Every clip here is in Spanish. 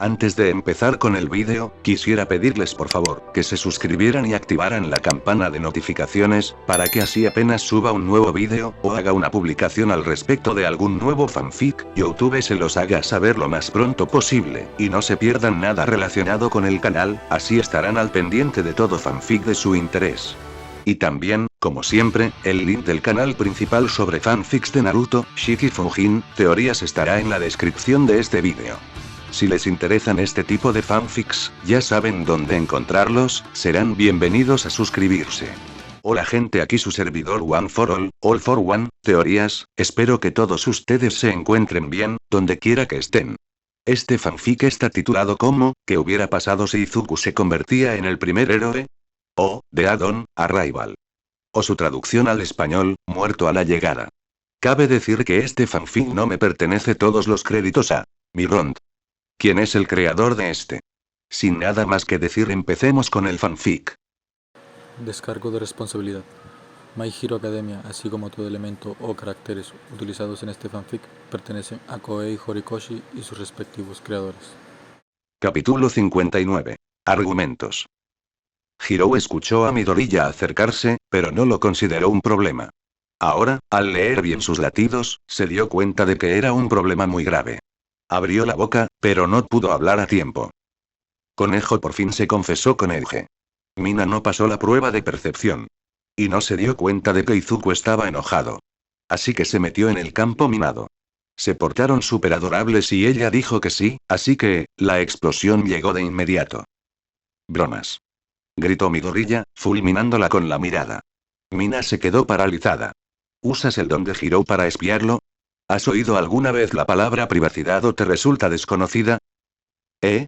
Antes de empezar con el vídeo, quisiera pedirles por favor, que se suscribieran y activaran la campana de notificaciones, para que así apenas suba un nuevo vídeo, o haga una publicación al respecto de algún nuevo fanfic, YouTube se los haga saber lo más pronto posible, y no se pierdan nada relacionado con el canal, así estarán al pendiente de todo fanfic de su interés. Y también, como siempre, el link del canal principal sobre fanfics de Naruto, Shiki Fujin, teorías estará en la descripción de este vídeo. Si les interesan este tipo de fanfics, ya saben dónde encontrarlos, serán bienvenidos a suscribirse. Hola gente, aquí su servidor One for All for One, teorías, espero que todos ustedes se encuentren bien, donde quiera que estén. Este fanfic está titulado como, ¿qué hubiera pasado si Izuku se convertía en el primer héroe? O, The Add-on Arrival. O su traducción al español, muerto a la llegada. Cabe decir que este fanfic no me pertenece todos los créditos a Mirond. ¿Quién es el creador de este? Sin nada más que decir, empecemos con el fanfic. Descargo de responsabilidad. My Hero Academia, así como todo elemento o caracteres utilizados en este fanfic, pertenecen a Koei Horikoshi y sus respectivos creadores. Capítulo 59. Argumentos. Hiro escuchó a Midoriya acercarse, pero no lo consideró un problema. Ahora, al leer bien sus latidos, se dio cuenta de que era un problema muy grave. Abrió la boca, pero no pudo hablar a tiempo. Conejo por fin se confesó con Eiji. Mina no pasó la prueba de percepción. Y no se dio cuenta de que Izuku estaba enojado. Así que se metió en el campo minado. Se portaron súper adorables y ella dijo que sí, así que, la explosión llegó de inmediato. Bromas. Gritó Midoriya, fulminándola con la mirada. Mina se quedó paralizada. ¿Usas el don de Hiro para espiarlo? ¿Has oído alguna vez la palabra privacidad o te resulta desconocida?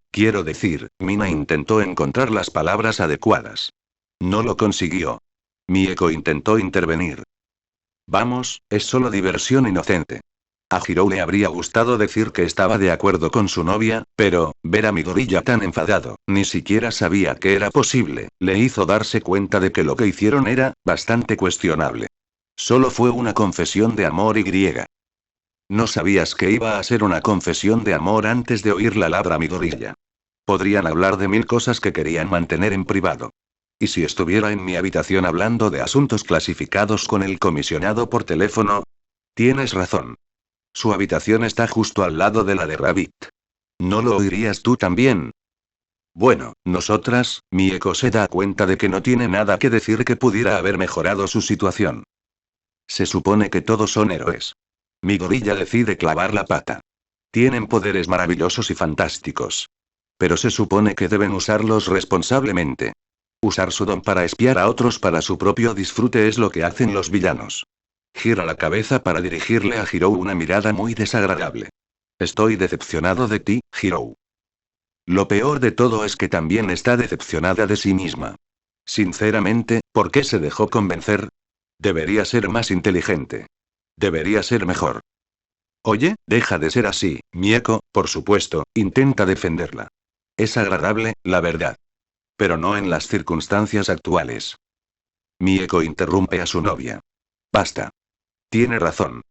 Quiero decir, Mina intentó encontrar las palabras adecuadas. No lo consiguió. Mieko intentó intervenir. Vamos, es solo diversión inocente. A Hiro le habría gustado decir que estaba de acuerdo con su novia, pero, ver a Midoriya tan enfadado, ni siquiera sabía que era posible, le hizo darse cuenta de que lo que hicieron era, bastante cuestionable. Solo fue una confesión de amor y griega. ¿No sabías que iba a ser una confesión de amor antes de oír la palabra Midoriya? Podrían hablar de 1000 cosas que querían mantener en privado. ¿Y si estuviera en mi habitación hablando de asuntos clasificados con el comisionado por teléfono? Tienes razón. Su habitación está justo al lado de la de Rabbit. ¿No lo oirías tú también? Bueno, nosotras, Mieko se da cuenta de que no tiene nada que decir que pudiera haber mejorado su situación. Se supone que todos son héroes. Midoriya decide clavar la pata. Tienen poderes maravillosos y fantásticos. Pero se supone que deben usarlos responsablemente. Usar su don para espiar a otros para su propio disfrute es lo que hacen los villanos. Gira la cabeza para dirigirle a Hiro una mirada muy desagradable. Estoy decepcionado de ti, Hiro. Lo peor de todo es que también está decepcionada de sí misma. Sinceramente, ¿por qué se dejó convencer? Debería ser más inteligente. Debería ser mejor. Oye, deja de ser así, Mieko, por supuesto, intenta defenderla. Es agradable, la verdad. Pero no en las circunstancias actuales. Mieko interrumpe a su novia. Basta. Tiene razón.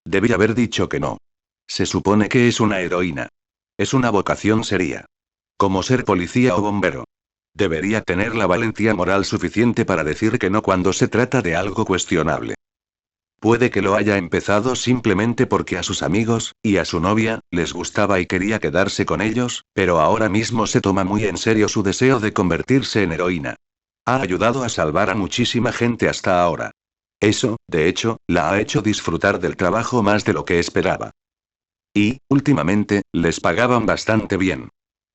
Debí haber dicho que no. Se supone que es una heroína. Es una vocación seria. Como ser policía o bombero. Debería tener la valentía moral suficiente para decir que no cuando se trata de algo cuestionable. Puede que lo haya empezado simplemente porque a sus amigos, y a su novia, les gustaba y quería quedarse con ellos, pero ahora mismo se toma muy en serio su deseo de convertirse en heroína. Ha ayudado a salvar a muchísima gente hasta ahora. Eso, de hecho, la ha hecho disfrutar del trabajo más de lo que esperaba. Y, últimamente, les pagaban bastante bien.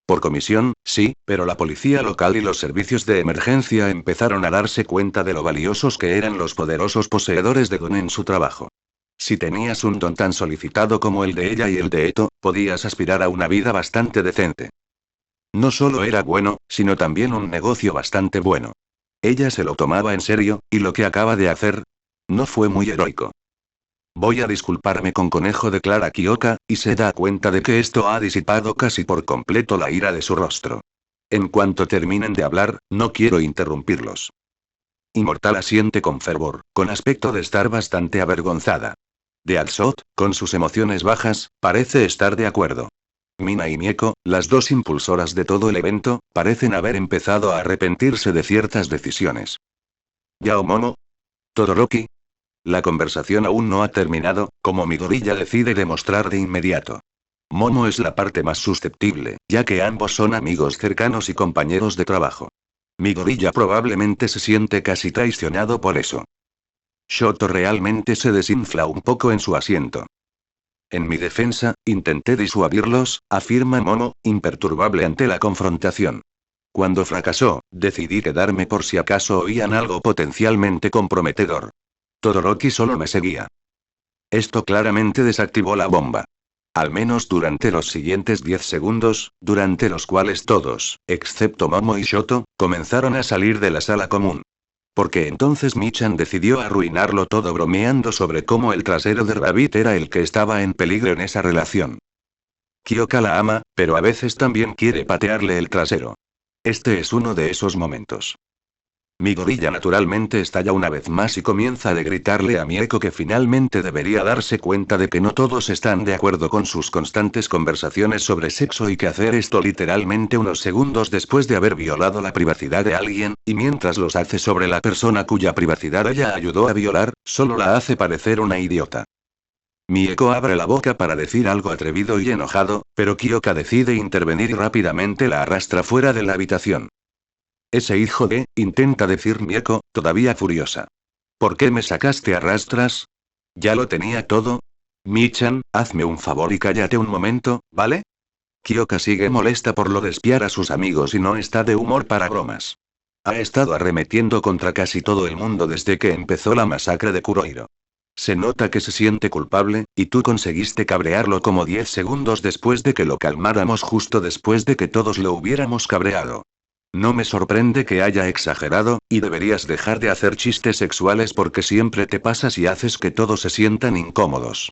Por comisión, sí, pero la policía local y los servicios de emergencia empezaron a darse cuenta de lo valiosos que eran los poderosos poseedores de don en su trabajo. Si tenías un don tan solicitado como el de ella y el de Eto, podías aspirar a una vida bastante decente. No solo era bueno, sino también un negocio bastante bueno. Ella se lo tomaba en serio, y lo que acaba de hacer no fue muy heroico. Voy a disculparme con Conejo, declara Kyoka, y se da cuenta de que esto ha disipado casi por completo la ira de su rostro. En cuanto terminen de hablar, no quiero interrumpirlos. Inmortal asiente con fervor, con aspecto de estar bastante avergonzada. De Alsot, con sus emociones bajas, parece estar de acuerdo. Mina y Mieko, las dos impulsoras de todo el evento, parecen haber empezado a arrepentirse de ciertas decisiones. ¿Yao Momo? ¿Todoroki? La conversación aún no ha terminado, como Midoriya decide demostrar de inmediato. Momo es la parte más susceptible, ya que ambos son amigos cercanos y compañeros de trabajo. Midoriya probablemente se siente casi traicionado por eso. Shoto realmente se desinfla un poco en su asiento. En mi defensa, intenté disuadirlos, afirma Momo, imperturbable ante la confrontación. Cuando fracasó, decidí quedarme por si acaso oían algo potencialmente comprometedor. Todoroki solo me seguía. Esto claramente desactivó la bomba. Al menos durante los siguientes 10 segundos, durante los cuales todos, excepto Momo y Shoto, comenzaron a salir de la sala común. Porque entonces Michan decidió arruinarlo todo bromeando sobre cómo el trasero de Rabbit era el que estaba en peligro en esa relación. Kyoka la ama, pero a veces también quiere patearle el trasero. Este es uno de esos momentos. Midoriya naturalmente estalla una vez más y comienza a gritarle a Mieko que finalmente debería darse cuenta de que no todos están de acuerdo con sus constantes conversaciones sobre sexo y que hacer esto literalmente unos segundos después de haber violado la privacidad de alguien, y mientras los hace sobre la persona cuya privacidad ella ayudó a violar, solo la hace parecer una idiota. Mieko abre la boca para decir algo atrevido y enojado, pero Kyoka decide intervenir y rápidamente la arrastra fuera de la habitación. Ese hijo de, intenta decir Mieko, todavía furiosa. ¿Por qué me sacaste a rastras? ¿Ya lo tenía todo? Michan, hazme un favor y cállate un momento, ¿vale? Kyoka sigue molesta por lo de espiar a sus amigos y no está de humor para bromas. Ha estado arremetiendo contra casi todo el mundo desde que empezó la masacre de Kurohiro. Se nota que se siente culpable, y tú conseguiste cabrearlo como 10 segundos después de que lo calmáramos justo después de que todos lo hubiéramos cabreado. No me sorprende que haya exagerado, y deberías dejar de hacer chistes sexuales porque siempre te pasas y haces que todos se sientan incómodos.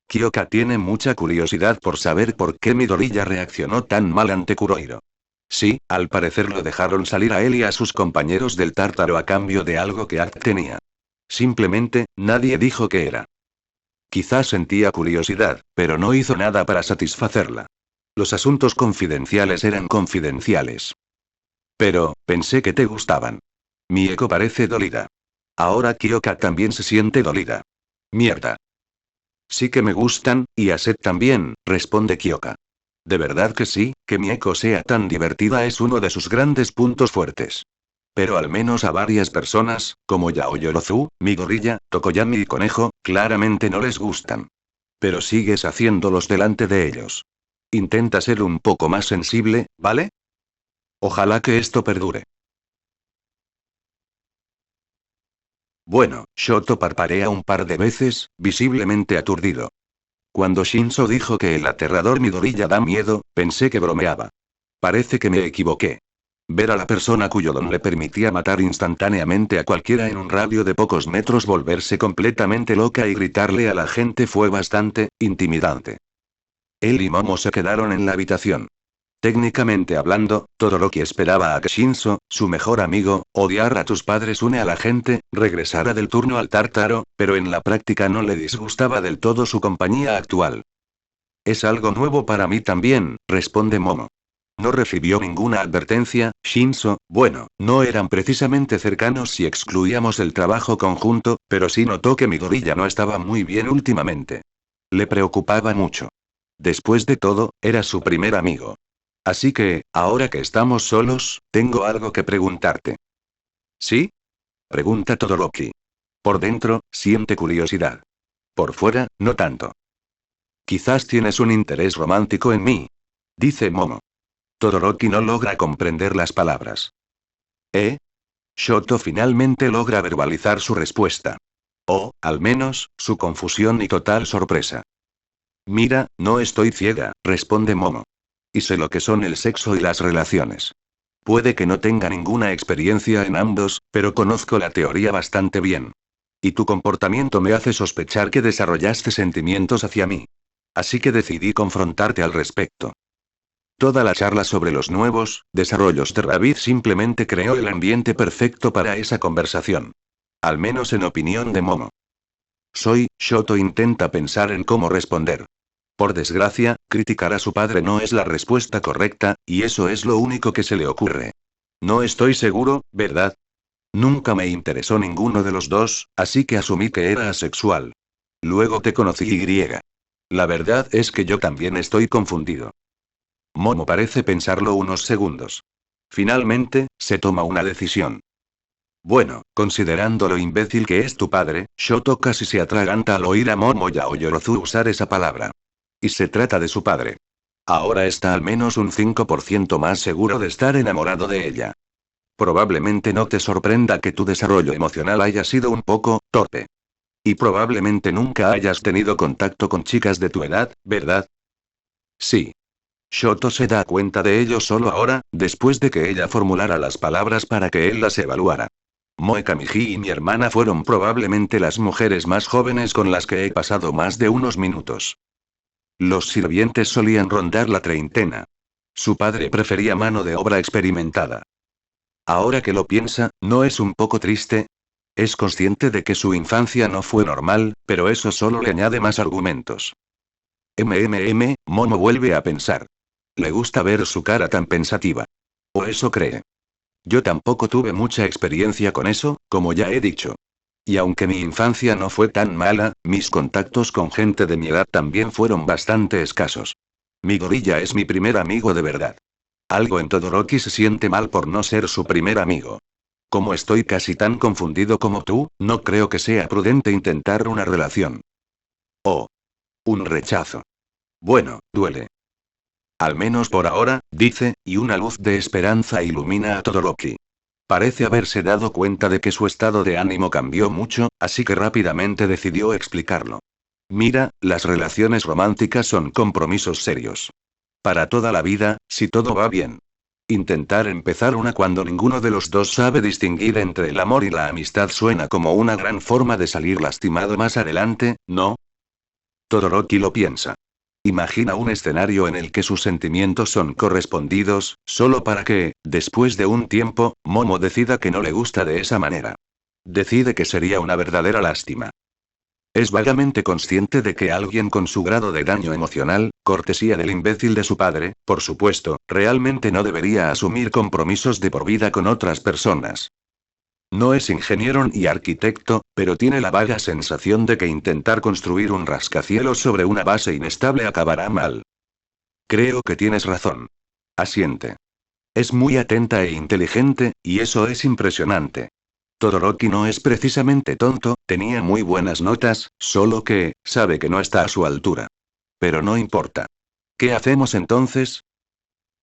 Kyoka tiene mucha curiosidad por saber por qué Midoriya reaccionó tan mal ante Kurohiro. Sí, al parecer lo dejaron salir a él y a sus compañeros del Tártaro a cambio de algo que Act tenía. Simplemente, nadie dijo qué era. Quizás sentía curiosidad, pero no hizo nada para satisfacerla. Los asuntos confidenciales eran confidenciales. Pero, pensé que te gustaban. Mieko parece dolida. Ahora Kyoka también se siente dolida. Mierda. Sí que me gustan, y a Seth también, responde Kyoka. De verdad que sí, que Mieko sea tan divertida es uno de sus grandes puntos fuertes. Pero al menos a varias personas, como Yaoyorozu, Midoriya, Tokoyami y Conejo, claramente no les gustan. Pero sigues haciéndolos delante de ellos. Intenta ser un poco más sensible, ¿vale? Ojalá que esto perdure. Bueno, Shoto parparea un par de veces, visiblemente aturdido. Cuando Shinzo dijo que el aterrador Midoriya da miedo, pensé que bromeaba. Parece que me equivoqué. Ver a la persona cuyo don le permitía matar instantáneamente a cualquiera en un radio de pocos metros volverse completamente loca y gritarle a la gente fue bastante intimidante. Él y Momo se quedaron en la habitación. Técnicamente hablando, Todoroki esperaba a que Shinzo, su mejor amigo, odiar a tus padres une a la gente, regresara del turno al Tártaro, pero en la práctica no le disgustaba del todo su compañía actual. Es algo nuevo para mí también, responde Momo. No recibió ninguna advertencia, Shinzo, bueno, no eran precisamente cercanos si excluíamos el trabajo conjunto, pero sí notó que Midoriya no estaba muy bien últimamente. Le preocupaba mucho. Después de todo, era su primer amigo. Así que, ahora que estamos solos, tengo algo que preguntarte. ¿Sí? Pregunta Todoroki. Por dentro, siente curiosidad. Por fuera, no tanto. Quizás tienes un interés romántico en mí. Dice Momo. Todoroki no logra comprender las palabras. ¿Eh? Shoto finalmente logra verbalizar su respuesta. O, al menos, su confusión y total sorpresa. Mira, no estoy ciega, responde Momo. Y sé lo que son el sexo y las relaciones. Puede que no tenga ninguna experiencia en ambos, pero conozco la teoría bastante bien. Y tu comportamiento me hace sospechar que desarrollaste sentimientos hacia mí. Así que decidí confrontarte al respecto. Toda la charla sobre los nuevos desarrollos de Rabbit simplemente creó el ambiente perfecto para esa conversación. Al menos en opinión de Momo. Shoto intenta pensar en cómo responder. Por desgracia, criticar a su padre no es la respuesta correcta, y eso es lo único que se le ocurre. No estoy seguro, ¿verdad? Nunca me interesó ninguno de los dos, así que asumí que era asexual. Luego te conocí y. La verdad es que yo también estoy confundido. Momo parece pensarlo unos segundos. Finalmente, se toma una decisión. Bueno, considerando lo imbécil que es tu padre, Shoto casi se atraganta al oír a Momo Yaoyorozu usar esa palabra. Y se trata de su padre. Ahora está al menos un 5% más seguro de estar enamorado de ella. Probablemente no te sorprenda que tu desarrollo emocional haya sido un poco torpe. Y probablemente nunca hayas tenido contacto con chicas de tu edad, ¿verdad? Sí. Shoto se da cuenta de ello solo ahora, después de que ella formulara las palabras para que él las evaluara. Moe Kamiji y mi hermana fueron probablemente las mujeres más jóvenes con las que he pasado más de unos minutos. Los sirvientes solían rondar la treintena. Su padre prefería mano de obra experimentada. Ahora que lo piensa, ¿no es un poco triste? Es consciente de que su infancia no fue normal, pero eso solo le añade más argumentos. Momo vuelve a pensar. Le gusta ver su cara tan pensativa. O eso cree. Yo tampoco tuve mucha experiencia con eso, como ya he dicho. Y aunque mi infancia no fue tan mala, mis contactos con gente de mi edad también fueron bastante escasos. Midoriya es mi primer amigo de verdad. Algo en Todoroki se siente mal por no ser su primer amigo. Como estoy casi tan confundido como tú, no creo que sea prudente intentar una relación. Oh. Un rechazo. Bueno, duele. Al menos por ahora, dice, y una luz de esperanza ilumina a Todoroki. Parece haberse dado cuenta de que su estado de ánimo cambió mucho, así que rápidamente decidió explicarlo. Mira, las relaciones románticas son compromisos serios. Para toda la vida, si todo va bien. Intentar empezar una cuando ninguno de los dos sabe distinguir entre el amor y la amistad suena como una gran forma de salir lastimado más adelante, ¿no? Todoroki lo piensa. Imagina un escenario en el que sus sentimientos son correspondidos, solo para que, después de un tiempo, Momo decida que no le gusta de esa manera. Decide que sería una verdadera lástima. Es vagamente consciente de que alguien con su grado de daño emocional, cortesía del imbécil de su padre, por supuesto, realmente no debería asumir compromisos de por vida con otras personas. No es ingeniero ni arquitecto, pero tiene la vaga sensación de que intentar construir un rascacielos sobre una base inestable acabará mal. Creo que tienes razón. Asiente. Es muy atenta e inteligente, y eso es impresionante. Todoroki no es precisamente tonto, tenía muy buenas notas, solo que, sabe que no está a su altura. Pero no importa. ¿Qué hacemos entonces?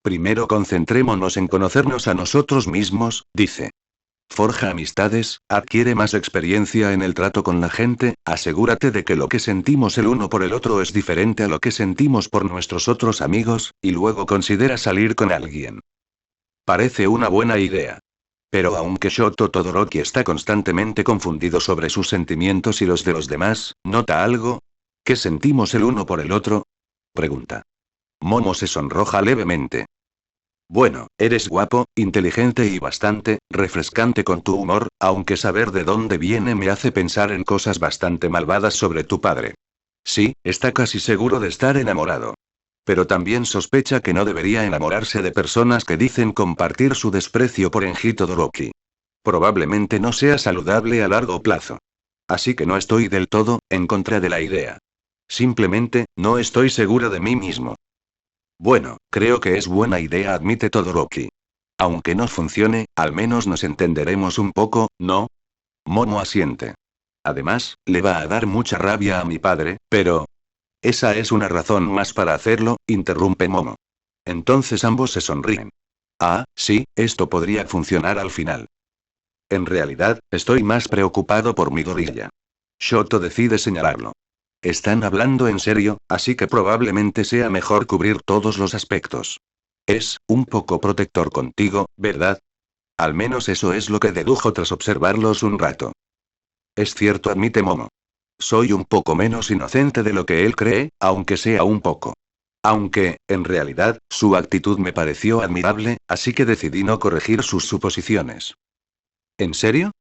Primero concentrémonos en conocernos a nosotros mismos, dice. Forja amistades, adquiere más experiencia en el trato con la gente, asegúrate de que lo que sentimos el uno por el otro es diferente a lo que sentimos por nuestros otros amigos, y luego considera salir con alguien. Parece una buena idea. Pero aunque Shoto Todoroki está constantemente confundido sobre sus sentimientos y los de los demás, ¿nota algo? ¿Qué sentimos el uno por el otro? Pregunta. Momo se sonroja levemente. Bueno, eres guapo, inteligente y bastante refrescante con tu humor, aunque saber de dónde viene me hace pensar en cosas bastante malvadas sobre tu padre. Sí, está casi seguro de estar enamorado. Pero también sospecha que no debería enamorarse de personas que dicen compartir su desprecio por Enji Todoroki. Probablemente no sea saludable a largo plazo. Así que no estoy del todo en contra de la idea. Simplemente, no estoy seguro de mí mismo. Bueno, creo que es buena idea, admite Todoroki. Aunque no funcione, al menos nos entenderemos un poco, ¿no? Momo asiente. Además, le va a dar mucha rabia a mi padre, pero... Esa es una razón más para hacerlo, interrumpe Momo. Entonces ambos se sonríen. Ah, sí, esto podría funcionar al final. En realidad, estoy más preocupado por Midoriya. Shoto decide señalarlo. Están hablando en serio, así que probablemente sea mejor cubrir todos los aspectos. Es un poco protector contigo, ¿verdad? Al menos eso es lo que dedujo tras observarlos un rato. Es cierto, admite Momo. Soy un poco menos inocente de lo que él cree, aunque sea un poco. Aunque, en realidad, su actitud me pareció admirable, así que decidí no corregir sus suposiciones. ¿En serio?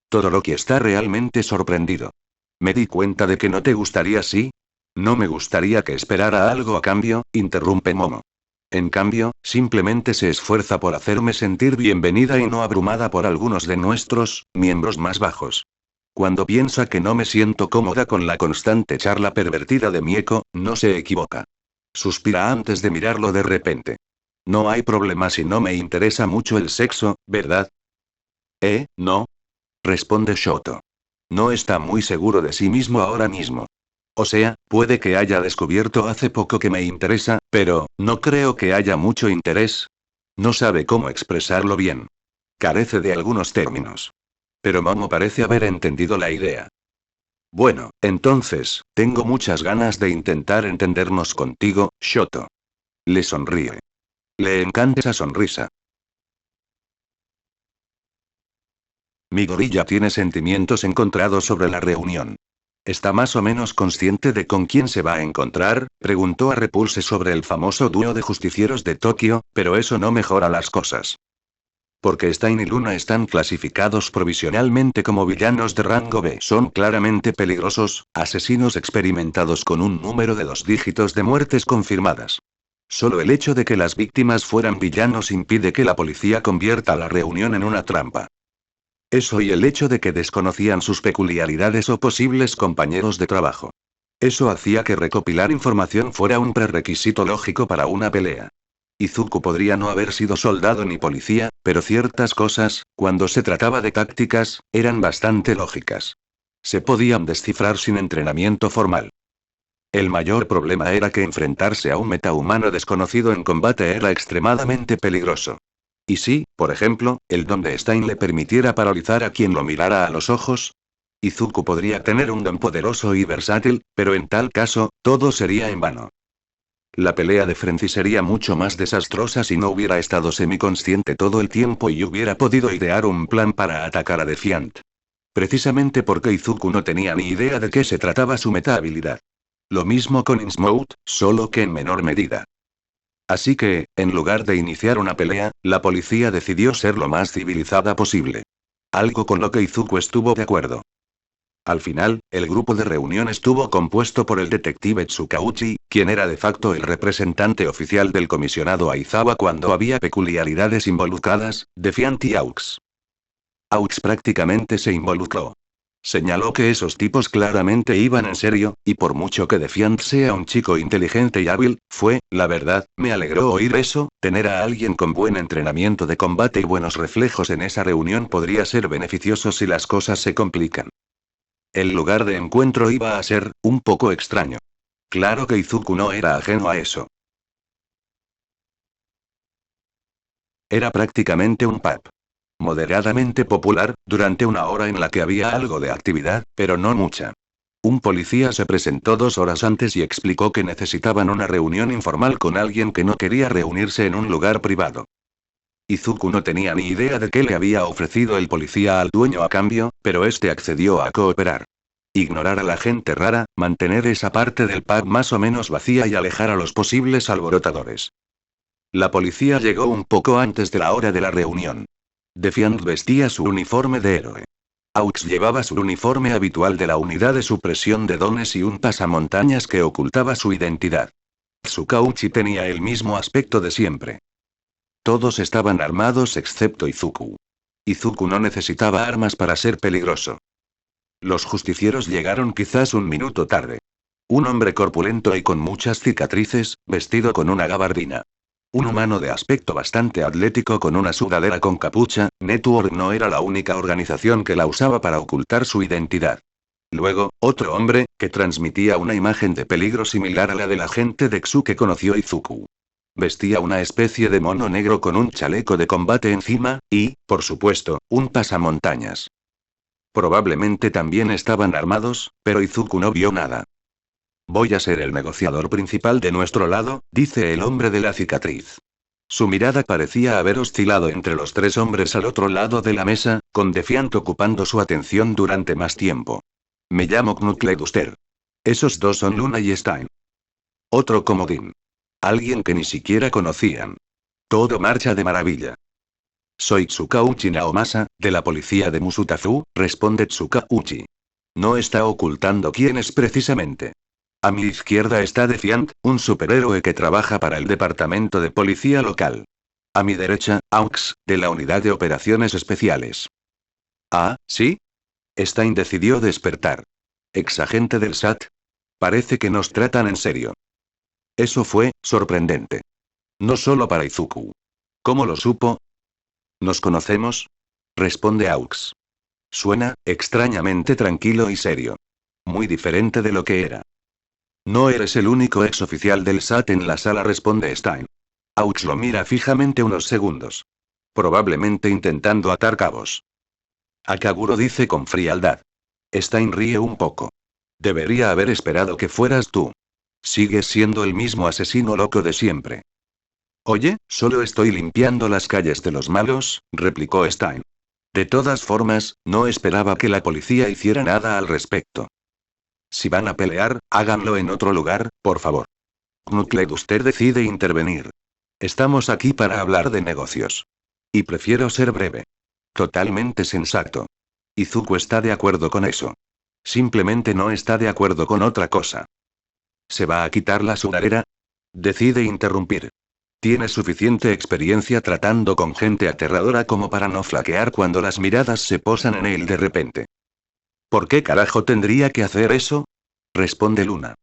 Todoroki está realmente sorprendido. Me di cuenta de que no te gustaría, ¿sí? No me gustaría que esperara algo a cambio, interrumpe Momo. En cambio, simplemente se esfuerza por hacerme sentir bienvenida y no abrumada por algunos de nuestros miembros más bajos. Cuando piensa que no me siento cómoda con la constante charla pervertida de Mieko, no se equivoca. Suspira antes de mirarlo de repente. No hay problema si no me interesa mucho el sexo, ¿verdad? No, responde Shoto. No está muy seguro de sí mismo ahora mismo. O sea, puede que haya descubierto hace poco que me interesa, pero no creo que haya mucho interés. No sabe cómo expresarlo bien. Carece de algunos términos. Pero Momo parece haber entendido la idea. Bueno, entonces, tengo muchas ganas de intentar entendernos contigo, Shoto. Le sonríe. Le encanta esa sonrisa. Midoriya tiene sentimientos encontrados sobre la reunión. ¿Está más o menos consciente de con quién se va a encontrar? Preguntó a Repulse sobre el famoso dúo de justicieros de Tokio, pero eso no mejora las cosas. Porque Stein y Luna están clasificados provisionalmente como villanos de rango B. Son claramente peligrosos, asesinos experimentados con un número de 2 dígitos de muertes confirmadas. Solo el hecho de que las víctimas fueran villanos impide que la policía convierta la reunión en una trampa. Eso y el hecho de que desconocían sus peculiaridades o posibles compañeros de trabajo. Eso hacía que recopilar información fuera un prerequisito lógico para una pelea. Izuku podría no haber sido soldado ni policía, pero ciertas cosas, cuando se trataba de tácticas, eran bastante lógicas. Se podían descifrar sin entrenamiento formal. El mayor problema era que enfrentarse a un metahumano desconocido en combate era extremadamente peligroso. ¿Y si, por ejemplo, el don de Stein le permitiera paralizar a quien lo mirara a los ojos? Izuku podría tener un don poderoso y versátil, pero en tal caso, todo sería en vano. La pelea de Frenzy sería mucho más desastrosa si no hubiera estado semiconsciente todo el tiempo y hubiera podido idear un plan para atacar a Defiant. Precisamente porque Izuku no tenía ni idea de qué se trataba su meta-habilidad. Lo mismo con Innsmouth, solo que en menor medida. Así que, en lugar de iniciar una pelea, la policía decidió ser lo más civilizada posible. Algo con lo que Izuku estuvo de acuerdo. Al final, el grupo de reunión estuvo compuesto por el detective Tsukauchi, quien era de facto el representante oficial del comisionado Aizawa cuando había peculiaridades involucradas, Defiant y Aux. Aux prácticamente se involucró. Señaló que esos tipos claramente iban en serio, y por mucho que Defiant sea un chico inteligente y hábil, la verdad, me alegró oír eso, tener a alguien con buen entrenamiento de combate y buenos reflejos en esa reunión podría ser beneficioso si las cosas se complican. El lugar de encuentro iba a ser, un poco extraño. Claro que Izuku no era ajeno a eso. Era prácticamente un pub. Moderadamente popular, durante una hora en la que había algo de actividad, pero no mucha. Un policía se presentó 2 horas antes y explicó que necesitaban una reunión informal con alguien que no quería reunirse en un lugar privado. Izuku no tenía ni idea de qué le había ofrecido el policía al dueño a cambio, pero este accedió a cooperar. Ignorar a la gente rara, mantener esa parte del pub más o menos vacía y alejar a los posibles alborotadores. La policía llegó un poco antes de la hora de la reunión. Defiant vestía su uniforme de héroe. Aux llevaba su uniforme habitual de la unidad de supresión de dones y un pasamontañas que ocultaba su identidad. Tsukauchi tenía el mismo aspecto de siempre. Todos estaban armados excepto Izuku. Izuku no necesitaba armas para ser peligroso. Los justicieros llegaron quizás un minuto tarde. Un hombre corpulento y con muchas cicatrices, vestido con una gabardina. Un humano de aspecto bastante atlético con una sudadera con capucha. Network no era la única organización que la usaba para ocultar su identidad. Luego, otro hombre, que transmitía una imagen de peligro similar a la del agente Dexu que conoció Izuku. Vestía una especie de mono negro con un chaleco de combate encima, y, por supuesto, un pasamontañas. Probablemente también estaban armados, pero Izuku no vio nada. Voy a ser el negociador principal de nuestro lado, dice el hombre de la cicatriz. Su mirada parecía haber oscilado entre los 3 hombres al otro lado de la mesa, con Defiant ocupando su atención durante más tiempo. Me llamo Knut Leduster. Esos 2 son Luna y Stein. Otro comodín. Alguien que ni siquiera conocían. Todo marcha de maravilla. Soy Tsukauchi Naomasa, de la policía de Musutafu, responde Tsukauchi. No está ocultando quién es precisamente. A mi izquierda está Defiant, un superhéroe que trabaja para el departamento de policía local. A mi derecha, Aux, de la unidad de operaciones especiales. Ah, ¿sí? Stein decidió despertar. ¿Exagente del SAT? Parece que nos tratan en serio. Eso fue sorprendente. No solo para Izuku. ¿Cómo lo supo? ¿Nos conocemos? Responde Aux. Suena, extrañamente tranquilo y serio. Muy diferente de lo que era. No eres el único exoficial del SAT en la sala, responde Stein. Aux lo mira fijamente unos segundos. Probablemente intentando atar cabos. Akaguro dice con frialdad. Stein ríe un poco. Debería haber esperado que fueras tú. Sigues siendo el mismo asesino loco de siempre. Oye, solo estoy limpiando las calles de los malos, replicó Stein. De todas formas, no esperaba que la policía hiciera nada al respecto. Si van a pelear, háganlo en otro lugar, por favor. Knuckleduster decide intervenir. Estamos aquí para hablar de negocios. Y prefiero ser breve. Totalmente sensato. Izuku está de acuerdo con eso. Simplemente no está de acuerdo con otra cosa. ¿Se va a quitar la sudadera? Decide interrumpir. Tiene suficiente experiencia tratando con gente aterradora como para no flaquear cuando las miradas se posan en él de repente. ¿Por qué carajo tendría que hacer eso? Responde Luna.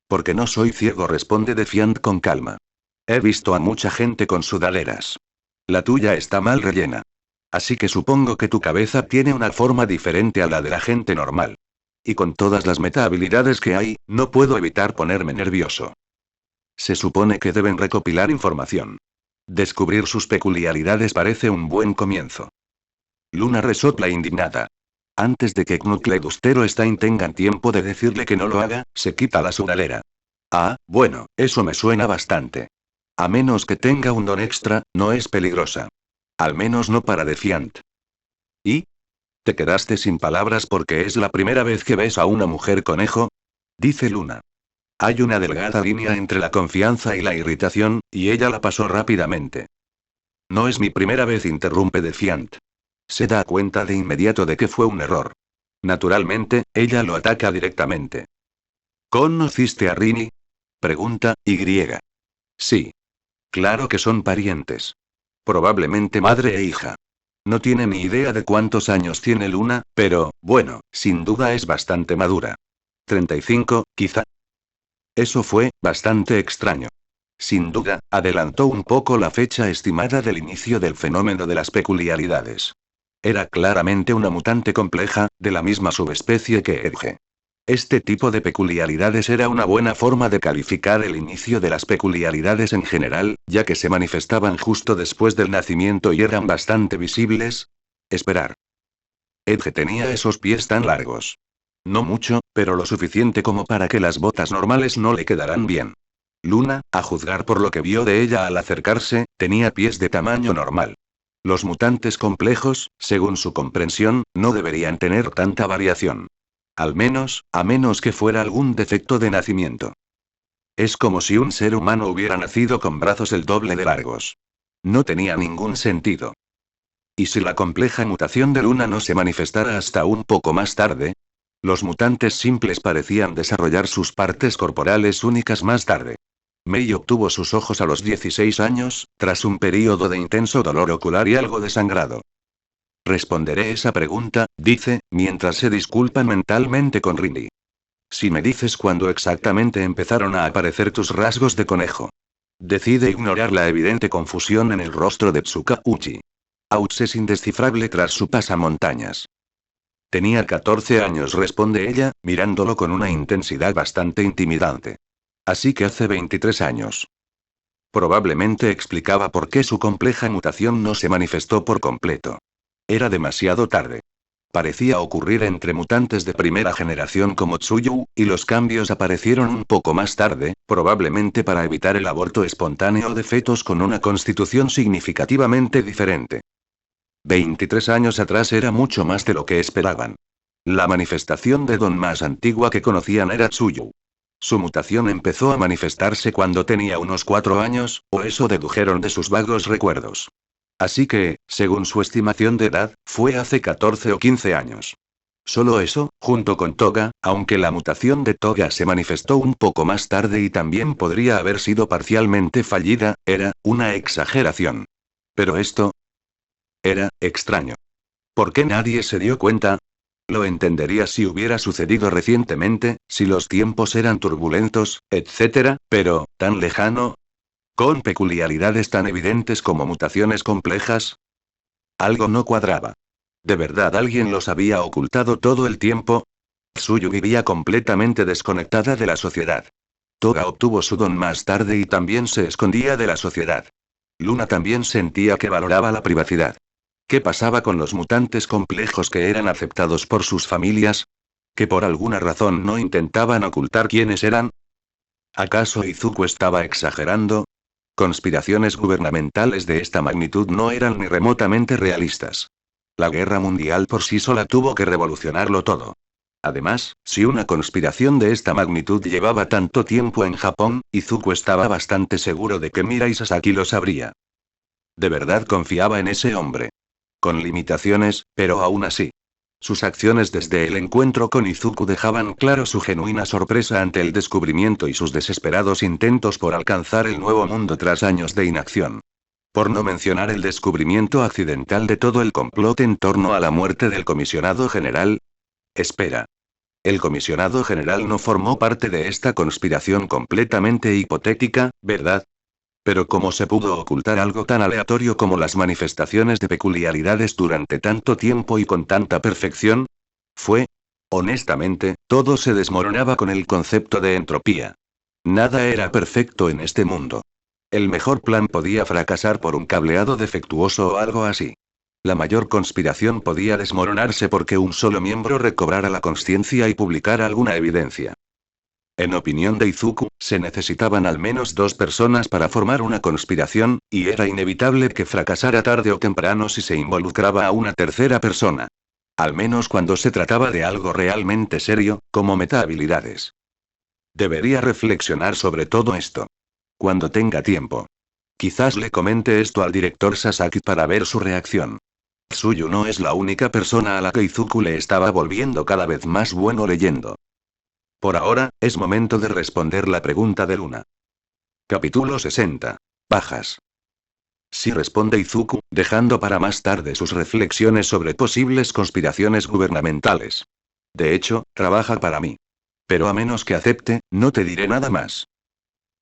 Porque no soy ciego, responde Defiant con calma. He visto a mucha gente con sudaderas. La tuya está mal rellena. Así que supongo que tu cabeza tiene una forma diferente a la de la gente normal. Y con todas las meta habilidades que hay, no puedo evitar ponerme nervioso. Se supone que deben recopilar información. Descubrir sus peculiaridades parece un buen comienzo. Luna resopla indignada. Antes de que Knuckleduster o Stein tengan tiempo de decirle que no lo haga, se quita la sudadera. Ah, bueno, eso me suena bastante. A menos que tenga un don extra, no es peligrosa. Al menos no para Defiant. ¿Y? ¿Te quedaste sin palabras porque es la primera vez que ves a una mujer conejo? Dice Luna. Hay una delgada línea entre la confianza y la irritación, y ella la pasó rápidamente. No es mi primera vez, interrumpe Defiant. Se da cuenta de inmediato de que fue un error. Naturalmente, ella lo ataca directamente. ¿Conociste a Rini? Pregunta, Y. Sí. Claro que son parientes. Probablemente madre e hija. No tiene ni idea de cuántos años tiene Luna, pero, bueno, sin duda es bastante madura. 35, quizá. Eso fue bastante extraño. Sin duda, adelantó un poco la fecha estimada del inicio del fenómeno de las peculiaridades. Era claramente una mutante compleja, de la misma subespecie que Edge. Este tipo de peculiaridades era una buena forma de calificar el inicio de las peculiaridades en general, ya que se manifestaban justo después del nacimiento y eran bastante visibles. Esperar. Edge tenía esos pies tan largos. No mucho, pero lo suficiente como para que las botas normales no le quedaran bien. Luna, a juzgar por lo que vio de ella al acercarse, tenía pies de tamaño normal. Los mutantes complejos, según su comprensión, no deberían tener tanta variación. Al menos, a menos que fuera algún defecto de nacimiento. Es como si un ser humano hubiera nacido con brazos el doble de largos. No tenía ningún sentido. ¿Y si la compleja mutación de Luna no se manifestara hasta un poco más tarde? Los mutantes simples parecían desarrollar sus partes corporales únicas más tarde. Mei obtuvo sus ojos a los 16 años, tras un período de intenso dolor ocular y algo de sangrado. Responderé esa pregunta, dice, mientras se disculpa mentalmente con Rini. Si me dices cuándo exactamente empezaron a aparecer tus rasgos de conejo. Decide ignorar la evidente confusión en el rostro de Tsukauchi. Aux es indescifrable tras su pasamontañas. Tenía 14 años, responde ella, mirándolo con una intensidad bastante intimidante. Así que hace 23 años. Probablemente explicaba por qué su compleja mutación no se manifestó por completo. Era demasiado tarde. Parecía ocurrir entre mutantes de primera generación como Tsuyu, y los cambios aparecieron un poco más tarde, probablemente para evitar el aborto espontáneo de fetos con una constitución significativamente diferente. 23 años atrás era mucho más de lo que esperaban. La manifestación de don más antigua que conocían era Tsuyu. Su mutación empezó a manifestarse cuando tenía unos 4 años, o eso dedujeron de sus vagos recuerdos. Así que, según su estimación de edad, fue hace 14 o 15 años. Solo eso, junto con Toga, aunque la mutación de Toga se manifestó un poco más tarde y también podría haber sido parcialmente fallida, era una exageración. Pero esto era extraño. ¿Por qué nadie se dio cuenta? Lo entendería si hubiera sucedido recientemente, si los tiempos eran turbulentos, etc., pero, tan lejano, con peculiaridades tan evidentes como mutaciones complejas. Algo no cuadraba. ¿De verdad alguien los había ocultado todo el tiempo? Tsuyu vivía completamente desconectada de la sociedad. Toga obtuvo su don más tarde y también se escondía de la sociedad. Luna también sentía que valoraba la privacidad. ¿Qué pasaba con los mutantes complejos que eran aceptados por sus familias? ¿Que por alguna razón no intentaban ocultar quiénes eran? ¿Acaso Izuku estaba exagerando? Conspiraciones gubernamentales de esta magnitud no eran ni remotamente realistas. La guerra mundial por sí sola tuvo que revolucionarlo todo. Además, si una conspiración de esta magnitud llevaba tanto tiempo en Japón, Izuku estaba bastante seguro de que Mirai Sasaki lo sabría. De verdad confiaba en ese hombre. Con limitaciones, pero aún así. Sus acciones desde el encuentro con Izuku dejaban claro su genuina sorpresa ante el descubrimiento y sus desesperados intentos por alcanzar el nuevo mundo tras años de inacción. Por no mencionar el descubrimiento accidental de todo el complot en torno a la muerte del comisionado general. Espera. El comisionado general no formó parte de esta conspiración completamente hipotética, ¿verdad? Pero ¿cómo se pudo ocultar algo tan aleatorio como las manifestaciones de peculiaridades durante tanto tiempo y con tanta perfección? Honestamente, todo se desmoronaba con el concepto de entropía. Nada era perfecto en este mundo. El mejor plan podía fracasar por un cableado defectuoso o algo así. La mayor conspiración podía desmoronarse porque un solo miembro recobrara la conciencia y publicara alguna evidencia. En opinión de Izuku, se necesitaban al menos 2 personas para formar una conspiración, y era inevitable que fracasara tarde o temprano si se involucraba a una tercera persona. Al menos cuando se trataba de algo realmente serio, como metahabilidades. Debería reflexionar sobre todo esto. Cuando tenga tiempo. Quizás le comente esto al director Sasaki para ver su reacción. Tsuyu no es la única persona a la que Izuku le estaba volviendo cada vez más bueno leyendo. Por ahora, es momento de responder la pregunta de Luna. Capítulo 60. Bajas. Sí, responde Izuku, dejando para más tarde sus reflexiones sobre posibles conspiraciones gubernamentales. De hecho, trabaja para mí. Pero a menos que acepte, no te diré nada más.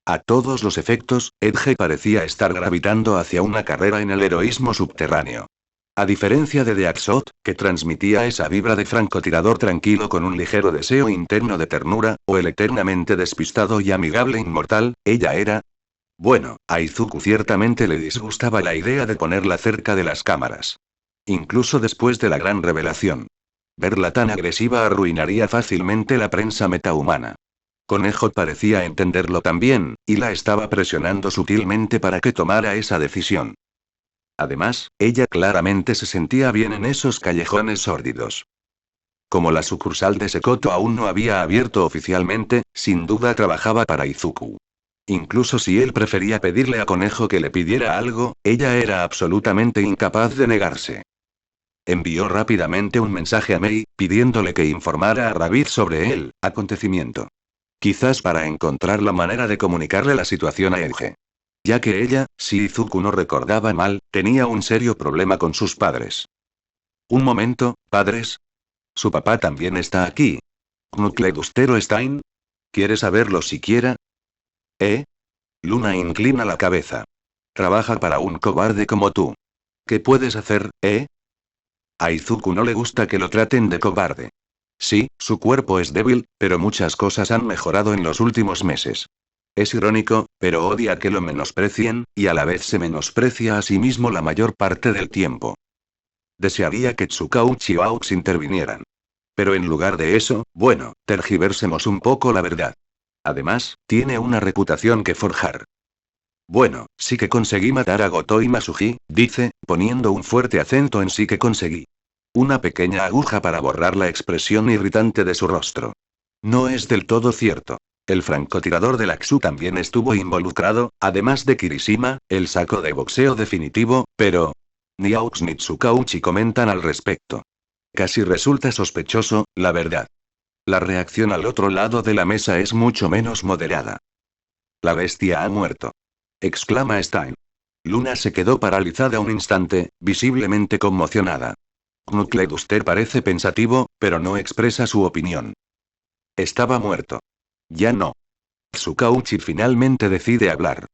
A todos los efectos, Edge parecía estar gravitando hacia una carrera en el heroísmo subterráneo. A diferencia de Deaxot, que transmitía esa vibra de francotirador tranquilo con un ligero deseo interno de ternura, o el eternamente despistado y amigable inmortal, ella era... Bueno, a Izuku ciertamente le disgustaba la idea de ponerla cerca de las cámaras. Incluso después de la gran revelación. Verla tan agresiva arruinaría fácilmente la prensa metahumana. Conejo parecía entenderlo también, y la estaba presionando sutilmente para que tomara esa decisión. Además, ella claramente se sentía bien en esos callejones sórdidos. Como la sucursal de Sekoto aún no había abierto oficialmente, sin duda trabajaba para Izuku. Incluso si él prefería pedirle a Conejo que le pidiera algo, ella era absolutamente incapaz de negarse. Envió rápidamente un mensaje a Mei, pidiéndole que informara a Rabbit sobre el acontecimiento. Quizás para encontrar la manera de comunicarle la situación a Edge. Ya que ella, si Izuku no recordaba mal, tenía un serio problema con sus padres. Un momento, ¿padres? ¿Su papá también está aquí? ¿Knut Stein? ¿Quiere saberlo siquiera? Luna inclina la cabeza. Trabaja para un cobarde como tú. ¿Qué puedes hacer, A Izuku no le gusta que lo traten de cobarde. Sí, su cuerpo es débil, pero muchas cosas han mejorado en los últimos meses. Es irónico, pero odia que lo menosprecien, y a la vez se menosprecia a sí mismo la mayor parte del tiempo. Desearía que Tsukauchi y Aux intervinieran. Pero en lugar de eso, bueno, tergiversemos un poco la verdad. Además, tiene una reputación que forjar. Bueno, sí que conseguí matar a Gotoi Masuji, dice, poniendo un fuerte acento en sí que conseguí. Una pequeña aguja para borrar la expresión irritante de su rostro. No es del todo cierto. El francotirador de Laxu también estuvo involucrado, además de Kirishima, el saco de boxeo definitivo, pero... Ni Aux ni Tsukauchi comentan al respecto. Casi resulta sospechoso, la verdad. La reacción al otro lado de la mesa es mucho menos moderada. La bestia ha muerto. Exclama Stein. Luna se quedó paralizada un instante, visiblemente conmocionada. Knuckleduster parece pensativo, pero no expresa su opinión. Estaba muerto. Ya no. Tsukauchi finalmente decide hablar.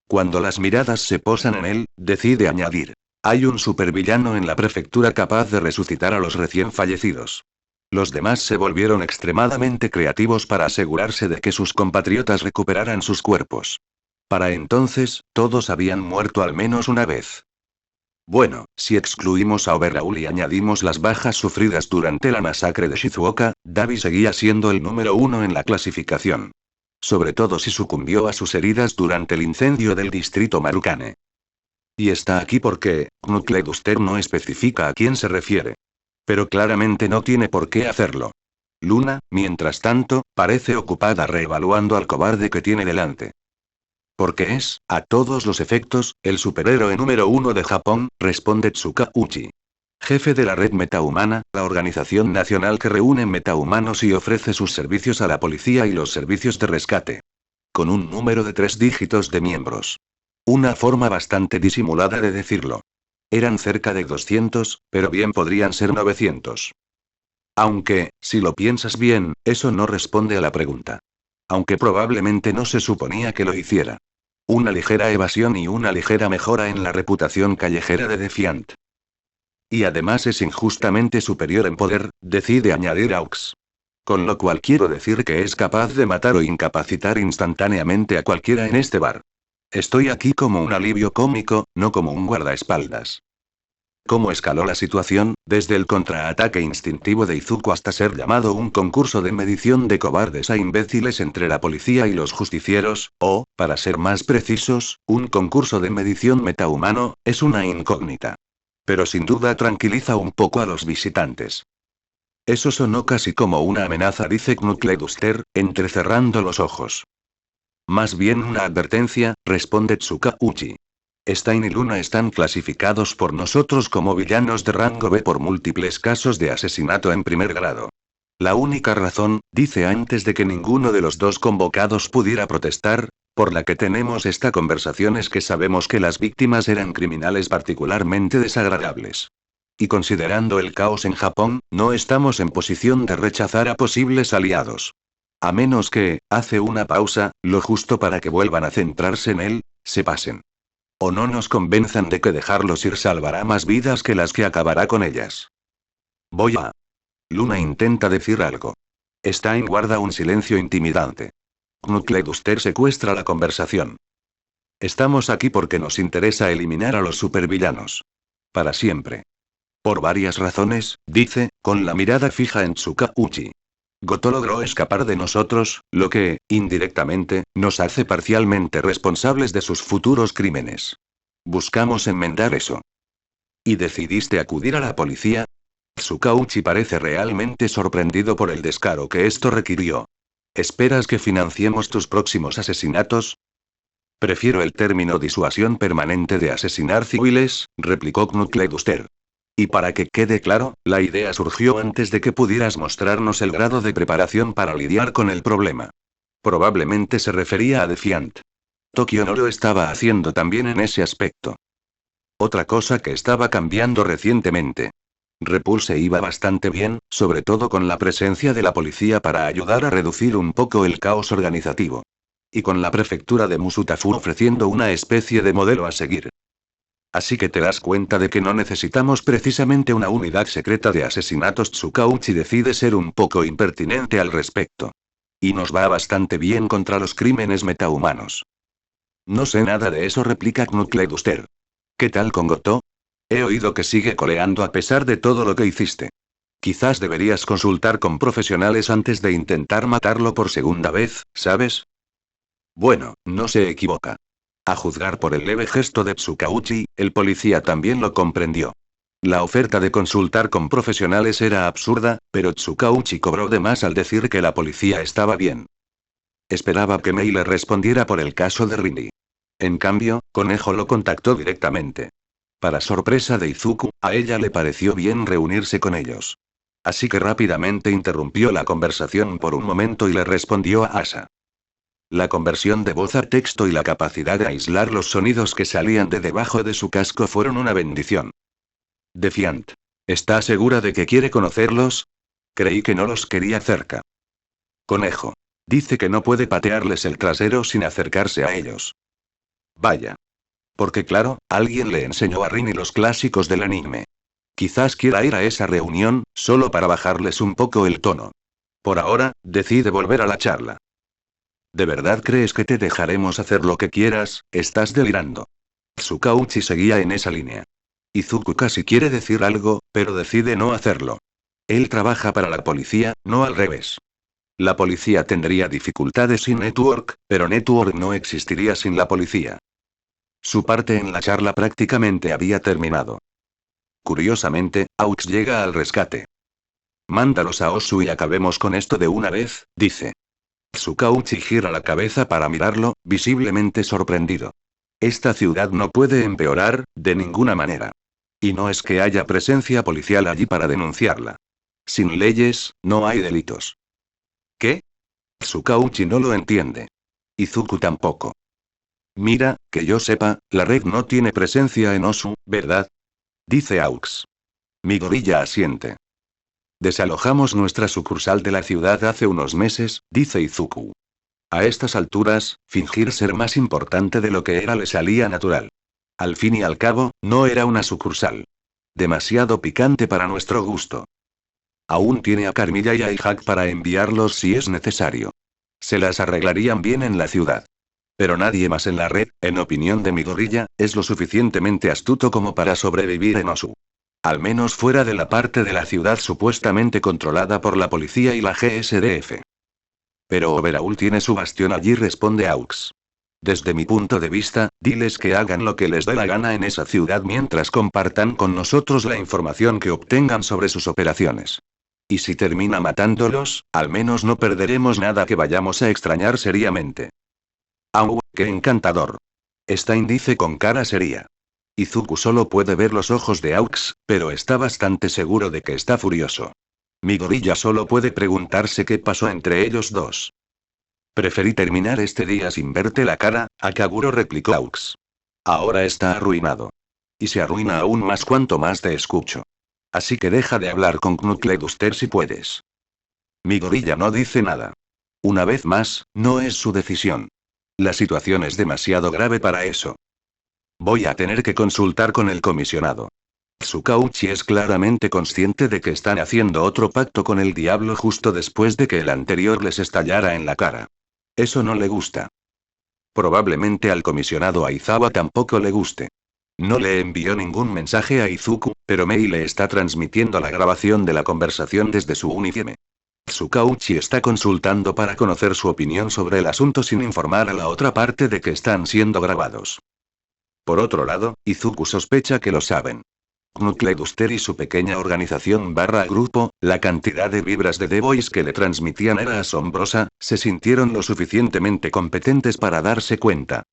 Cuando las miradas se posan en él, decide añadir. Hay un supervillano en la prefectura capaz de resucitar a los recién fallecidos. Los demás se volvieron extremadamente creativos para asegurarse de que sus compatriotas recuperaran sus cuerpos. Para entonces, todos habían muerto al menos una vez. Bueno, si excluimos a Overhaul y añadimos las bajas sufridas durante la masacre de Shizuoka, Davi seguía siendo el número 1 en la clasificación. Sobre todo si sucumbió a sus heridas durante el incendio del distrito Marukane. Y está aquí porque, Knuckleduster no especifica a quién se refiere. Pero claramente no tiene por qué hacerlo. Luna, mientras tanto, parece ocupada reevaluando al cobarde que tiene delante. Porque es, a todos los efectos, el superhéroe número 1 de Japón, responde Tsukauchi. Jefe de la red metahumana, la organización nacional que reúne metahumanos y ofrece sus servicios a la policía y los servicios de rescate. Con un número de 3 dígitos de miembros. Una forma bastante disimulada de decirlo. Eran cerca de 200, pero bien podrían ser 900. Aunque, si lo piensas bien, eso no responde a la pregunta. Aunque probablemente no se suponía que lo hiciera. Una ligera evasión y una ligera mejora en la reputación callejera de Defiant. Y además es injustamente superior en poder, decide añadir Aux. Con lo cual quiero decir que es capaz de matar o incapacitar instantáneamente a cualquiera en este bar. Estoy aquí como un alivio cómico, no como un guardaespaldas. ¿Cómo escaló la situación, desde el contraataque instintivo de Izuku hasta ser llamado un concurso de medición de cobardes a imbéciles entre la policía y los justicieros, o, para ser más precisos, un concurso de medición metahumano, es una incógnita. Pero sin duda tranquiliza un poco a los visitantes. Eso sonó casi como una amenaza, dice Knuckleduster, entrecerrando los ojos. Más bien una advertencia, responde Tsukauchi. Stein y Luna están clasificados por nosotros como villanos de rango B por múltiples casos de asesinato en primer grado. La única razón, dice antes de que ninguno de los dos convocados pudiera protestar, por la que tenemos esta conversación es que sabemos que las víctimas eran criminales particularmente desagradables. Y considerando el caos en Japón, no estamos en posición de rechazar a posibles aliados. A menos que, hace una pausa, lo justo para que vuelvan a centrarse en él, se pasen. O no nos convenzan de que dejarlos ir salvará más vidas que las que acabará con ellas. Voy a... Luna intenta decir algo. Stein guarda un silencio intimidante. Knuckleduster secuestra la conversación. Estamos aquí porque nos interesa eliminar a los supervillanos. Para siempre. Por varias razones, dice, con la mirada fija en Tsukauchi. Goto logró escapar de nosotros, lo que, indirectamente, nos hace parcialmente responsables de sus futuros crímenes. Buscamos enmendar eso. ¿Y decidiste acudir a la policía? Tsukauchi parece realmente sorprendido por el descaro que esto requirió. ¿Esperas que financiemos tus próximos asesinatos? Prefiero el término disuasión permanente de asesinar civiles, replicó Knuckleduster. Y para que quede claro, la idea surgió antes de que pudieras mostrarnos el grado de preparación para lidiar con el problema. Probablemente se refería a Defiant. Tokio no lo estaba haciendo también en ese aspecto. Otra cosa que estaba cambiando recientemente. Repulse iba bastante bien, sobre todo con la presencia de la policía para ayudar a reducir un poco el caos organizativo. Y con la prefectura de Musutafu ofreciendo una especie de modelo a seguir. Así que te das cuenta de que no necesitamos precisamente una unidad secreta de asesinatos. Tsukauchi decide ser un poco impertinente al respecto. Y nos va bastante bien contra los crímenes metahumanos. No sé nada de eso, replica Knuckleduster. ¿Qué tal con Goto? He oído que sigue coleando a pesar de todo lo que hiciste. Quizás deberías consultar con profesionales antes de intentar matarlo por segunda vez, ¿sabes? Bueno, no se equivoca. A juzgar por el leve gesto de Tsukauchi, el policía también lo comprendió. La oferta de consultar con profesionales era absurda, pero Tsukauchi cobró de más al decir que la policía estaba bien. Esperaba que Mei le respondiera por el caso de Rindy. En cambio, Conejo lo contactó directamente. Para sorpresa de Izuku, a ella le pareció bien reunirse con ellos. Así que rápidamente interrumpió la conversación por un momento y le respondió a Asa. La conversión de voz a texto y la capacidad de aislar los sonidos que salían de debajo de su casco fueron una bendición. Defiant. ¿Está segura de que quiere conocerlos? Creí que no los quería cerca. Conejo. Dice que no puede patearles el trasero sin acercarse a ellos. Vaya. Porque claro, alguien le enseñó a Rini los clásicos del anime. Quizás quiera ir a esa reunión, solo para bajarles un poco el tono. Por ahora, decide volver a la charla. ¿De verdad crees que te dejaremos hacer lo que quieras? Estás delirando. Tsukauchi seguía en esa línea. Izuku casi quiere decir algo, pero decide no hacerlo. Él trabaja para la policía, no al revés. La policía tendría dificultades sin Network, pero Network no existiría sin la policía. Su parte en la charla prácticamente había terminado. Curiosamente, Aux llega al rescate. Mándalos a Osu y acabemos con esto de una vez, dice. Tsukauchi gira la cabeza para mirarlo, visiblemente sorprendido. Esta ciudad no puede empeorar, de ninguna manera. Y no es que haya presencia policial allí para denunciarla. Sin leyes, no hay delitos. ¿Qué? Tsukauchi no lo entiende. Izuku tampoco. Mira, que yo sepa, la red no tiene presencia en Osu, ¿verdad? Dice Aux. Midoriya asiente. Desalojamos nuestra sucursal de la ciudad hace unos meses, dice Izuku. A estas alturas, fingir ser más importante de lo que era le salía natural. Al fin y al cabo, no era una sucursal. Demasiado picante para nuestro gusto. Aún tiene a Carmilla y a Ihak para enviarlos si es necesario. Se las arreglarían bien en la ciudad. Pero nadie más en la red, en opinión de Midoriya, es lo suficientemente astuto como para sobrevivir en Osu. Al menos fuera de la parte de la ciudad supuestamente controlada por la policía y la GSDF. Pero Overhaul tiene su bastión allí, responde Aux. Desde mi punto de vista, diles que hagan lo que les dé la gana en esa ciudad mientras compartan con nosotros la información que obtengan sobre sus operaciones. Y si termina matándolos, al menos no perderemos nada que vayamos a extrañar seriamente. ¡Au, qué encantador! Stein dice con cara seria. Izuku solo puede ver los ojos de Aux, pero está bastante seguro de que está furioso. Midoriya solo puede preguntarse qué pasó entre ellos dos. Preferí terminar este día sin verte la cara, Akaguro replicó Aux. Ahora está arruinado. Y se arruina aún más cuanto más te escucho. Así que deja de hablar con Knuckleduster si puedes. Midoriya no dice nada. Una vez más, no es su decisión. La situación es demasiado grave para eso. Voy a tener que consultar con el comisionado. Tsukauchi es claramente consciente de que están haciendo otro pacto con el diablo justo después de que el anterior les estallara en la cara. Eso no le gusta. Probablemente al comisionado Aizawa tampoco le guste. No le envió ningún mensaje a Izuku, pero Mei le está transmitiendo la grabación de la conversación desde su uniforme. Tsukauchi está consultando para conocer su opinión sobre el asunto sin informar a la otra parte de que están siendo grabados. Por otro lado, Izuku sospecha que lo saben. Knuckleduster y su pequeña organización /grupo, la cantidad de vibras de The Voice que le transmitían era asombrosa, se sintieron lo suficientemente competentes para darse cuenta.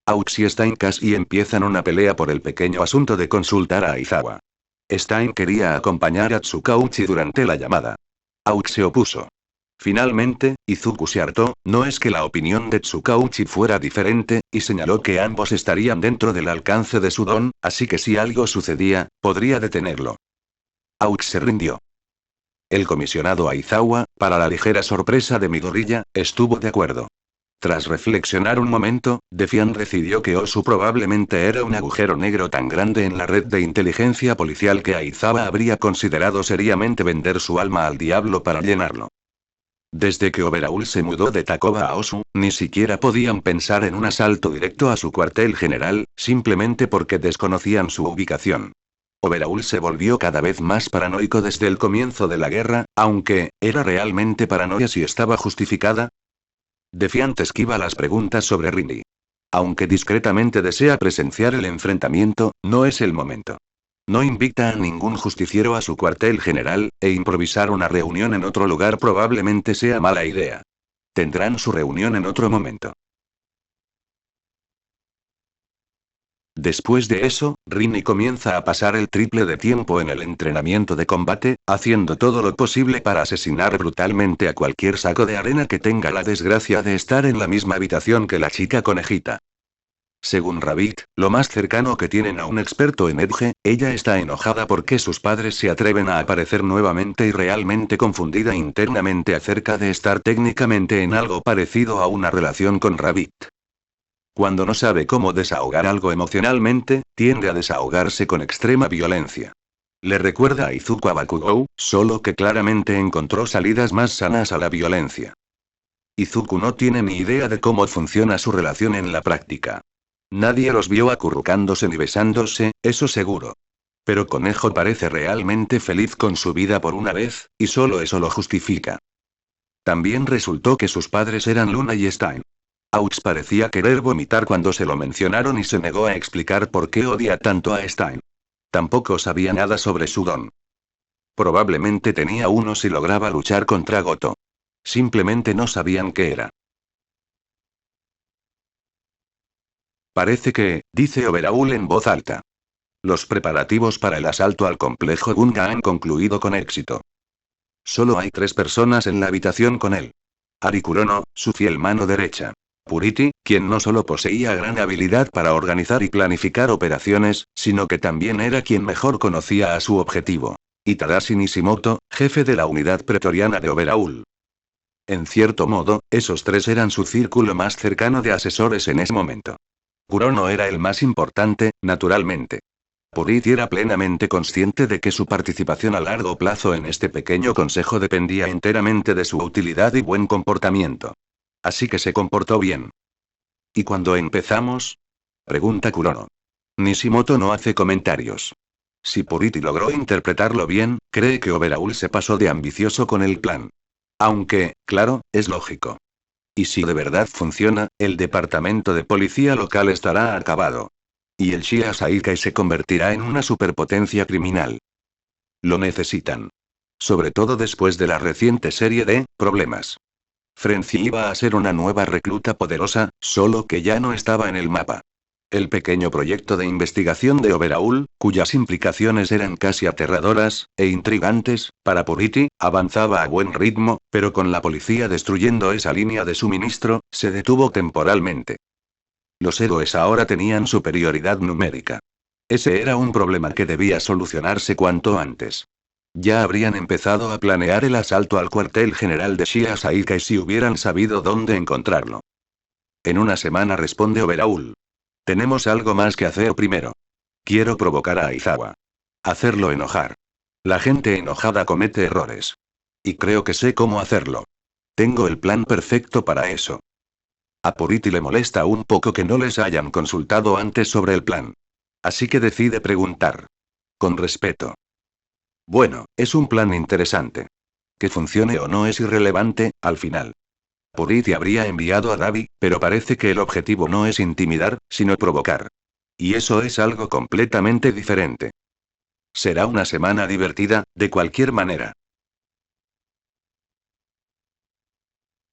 Aux y Stein casi empiezan una pelea por el pequeño asunto de consultar a Aizawa. Stein quería acompañar a Tsukauchi durante la llamada. Aux se opuso. Finalmente, Izuku se hartó, no es que la opinión de Tsukauchi fuera diferente, y señaló que ambos estarían dentro del alcance de su don, así que si algo sucedía, podría detenerlo. Aux se rindió. El comisionado Aizawa, para la ligera sorpresa de Midoriya, estuvo de acuerdo. Tras reflexionar un momento, Defiant decidió que Osu probablemente era un agujero negro tan grande en la red de inteligencia policial que Aizawa habría considerado seriamente vender su alma al diablo para llenarlo. Desde que Overhaul se mudó de Takoba a Osu, ni siquiera podían pensar en un asalto directo a su cuartel general, simplemente porque desconocían su ubicación. Overhaul se volvió cada vez más paranoico desde el comienzo de la guerra, aunque, ¿era realmente paranoia si estaba justificada? Defiant esquiva las preguntas sobre Rini. Aunque discretamente desea presenciar el enfrentamiento, no es el momento. No invita a ningún justiciero a su cuartel general, e improvisar una reunión en otro lugar probablemente sea mala idea. Tendrán su reunión en otro momento. Después de eso, Rini comienza a pasar el triple de tiempo en el entrenamiento de combate, haciendo todo lo posible para asesinar brutalmente a cualquier saco de arena que tenga la desgracia de estar en la misma habitación que la chica conejita. Según Rabbit, lo más cercano que tienen a un experto en Edge, ella está enojada porque sus padres se atreven a aparecer nuevamente y realmente confundida internamente acerca de estar técnicamente en algo parecido a una relación con Rabbit. Cuando no sabe cómo desahogar algo emocionalmente, tiende a desahogarse con extrema violencia. Le recuerda a Izuku a Bakugou, solo que claramente encontró salidas más sanas a la violencia. Izuku no tiene ni idea de cómo funciona su relación en la práctica. Nadie los vio acurrucándose ni besándose, eso seguro. Pero Conejo parece realmente feliz con su vida por una vez, y solo eso lo justifica. También resultó que sus padres eran Luna y Stein. Aux parecía querer vomitar cuando se lo mencionaron y se negó a explicar por qué odia tanto a Stein. Tampoco sabía nada sobre su don. Probablemente tenía uno si lograba luchar contra Goto. Simplemente no sabían qué era. Parece que, dice Overhaul en voz alta. Los preparativos para el asalto al complejo Gunga han concluido con éxito. Solo hay 3 personas en la habitación con él. Ari Kurono, su fiel mano derecha. Purity, quien no solo poseía gran habilidad para organizar y planificar operaciones, sino que también era quien mejor conocía a su objetivo. Y Tadashi Nishimoto, jefe de la unidad pretoriana de Overhaul. En cierto modo, esos 3 eran su círculo más cercano de asesores en ese momento. Kurono era el más importante, naturalmente. Purity era plenamente consciente de que su participación a largo plazo en este pequeño consejo dependía enteramente de su utilidad y buen comportamiento. Así que se comportó bien. ¿Y cuando empezamos? Pregunta Kurono. Nishimoto no hace comentarios. Si Purity logró interpretarlo bien, cree que Overhaul se pasó de ambicioso con el plan. Aunque, claro, es lógico. Y si de verdad funciona, el departamento de policía local estará acabado. Y el Shia Saikai se convertirá en una superpotencia criminal. Lo necesitan. Sobre todo después de la reciente serie de problemas. Frenzy iba a ser una nueva recluta poderosa, solo que ya no estaba en el mapa. El pequeño proyecto de investigación de Overhaul, cuyas implicaciones eran casi aterradoras e intrigantes, para Purity, avanzaba a buen ritmo, pero con la policía destruyendo esa línea de suministro, se detuvo temporalmente. Los héroes ahora tenían superioridad numérica. Ese era un problema que debía solucionarse cuanto antes. Ya habrían empezado a planear el asalto al cuartel general de Shia Saikai si hubieran sabido dónde encontrarlo. En una semana, responde Overhaul. Tenemos algo más que hacer primero. Quiero provocar a Aizawa. Hacerlo enojar. La gente enojada comete errores. Y creo que sé cómo hacerlo. Tengo el plan perfecto para eso. A Purity le molesta un poco que no les hayan consultado antes sobre el plan. Así que decide preguntar. Con respeto. Bueno, es un plan interesante. Que funcione o no es irrelevante, al final. Purity habría enviado a Davi, pero parece que el objetivo no es intimidar, sino provocar. Y eso es algo completamente diferente. Será una semana divertida, de cualquier manera.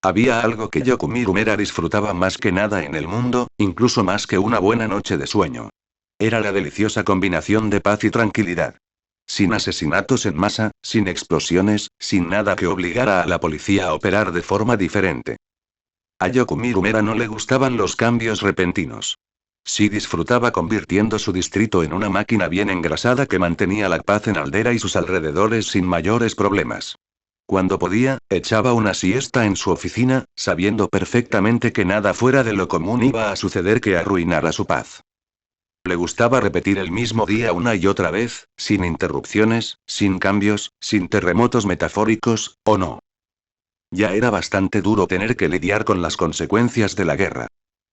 Había algo que Yokumi Rumera disfrutaba más que nada en el mundo, incluso más que una buena noche de sueño. Era la deliciosa combinación de paz y tranquilidad. Sin asesinatos en masa, sin explosiones, sin nada que obligara a la policía a operar de forma diferente. A Yokumi Rumera no le gustaban los cambios repentinos. Sí disfrutaba convirtiendo su distrito en una máquina bien engrasada que mantenía la paz en Aldera y sus alrededores sin mayores problemas. Cuando podía, echaba una siesta en su oficina, sabiendo perfectamente que nada fuera de lo común iba a suceder que arruinara su paz. Le gustaba repetir el mismo día una y otra vez, sin interrupciones, sin cambios, sin terremotos metafóricos, ¿o no? Ya era bastante duro tener que lidiar con las consecuencias de la guerra.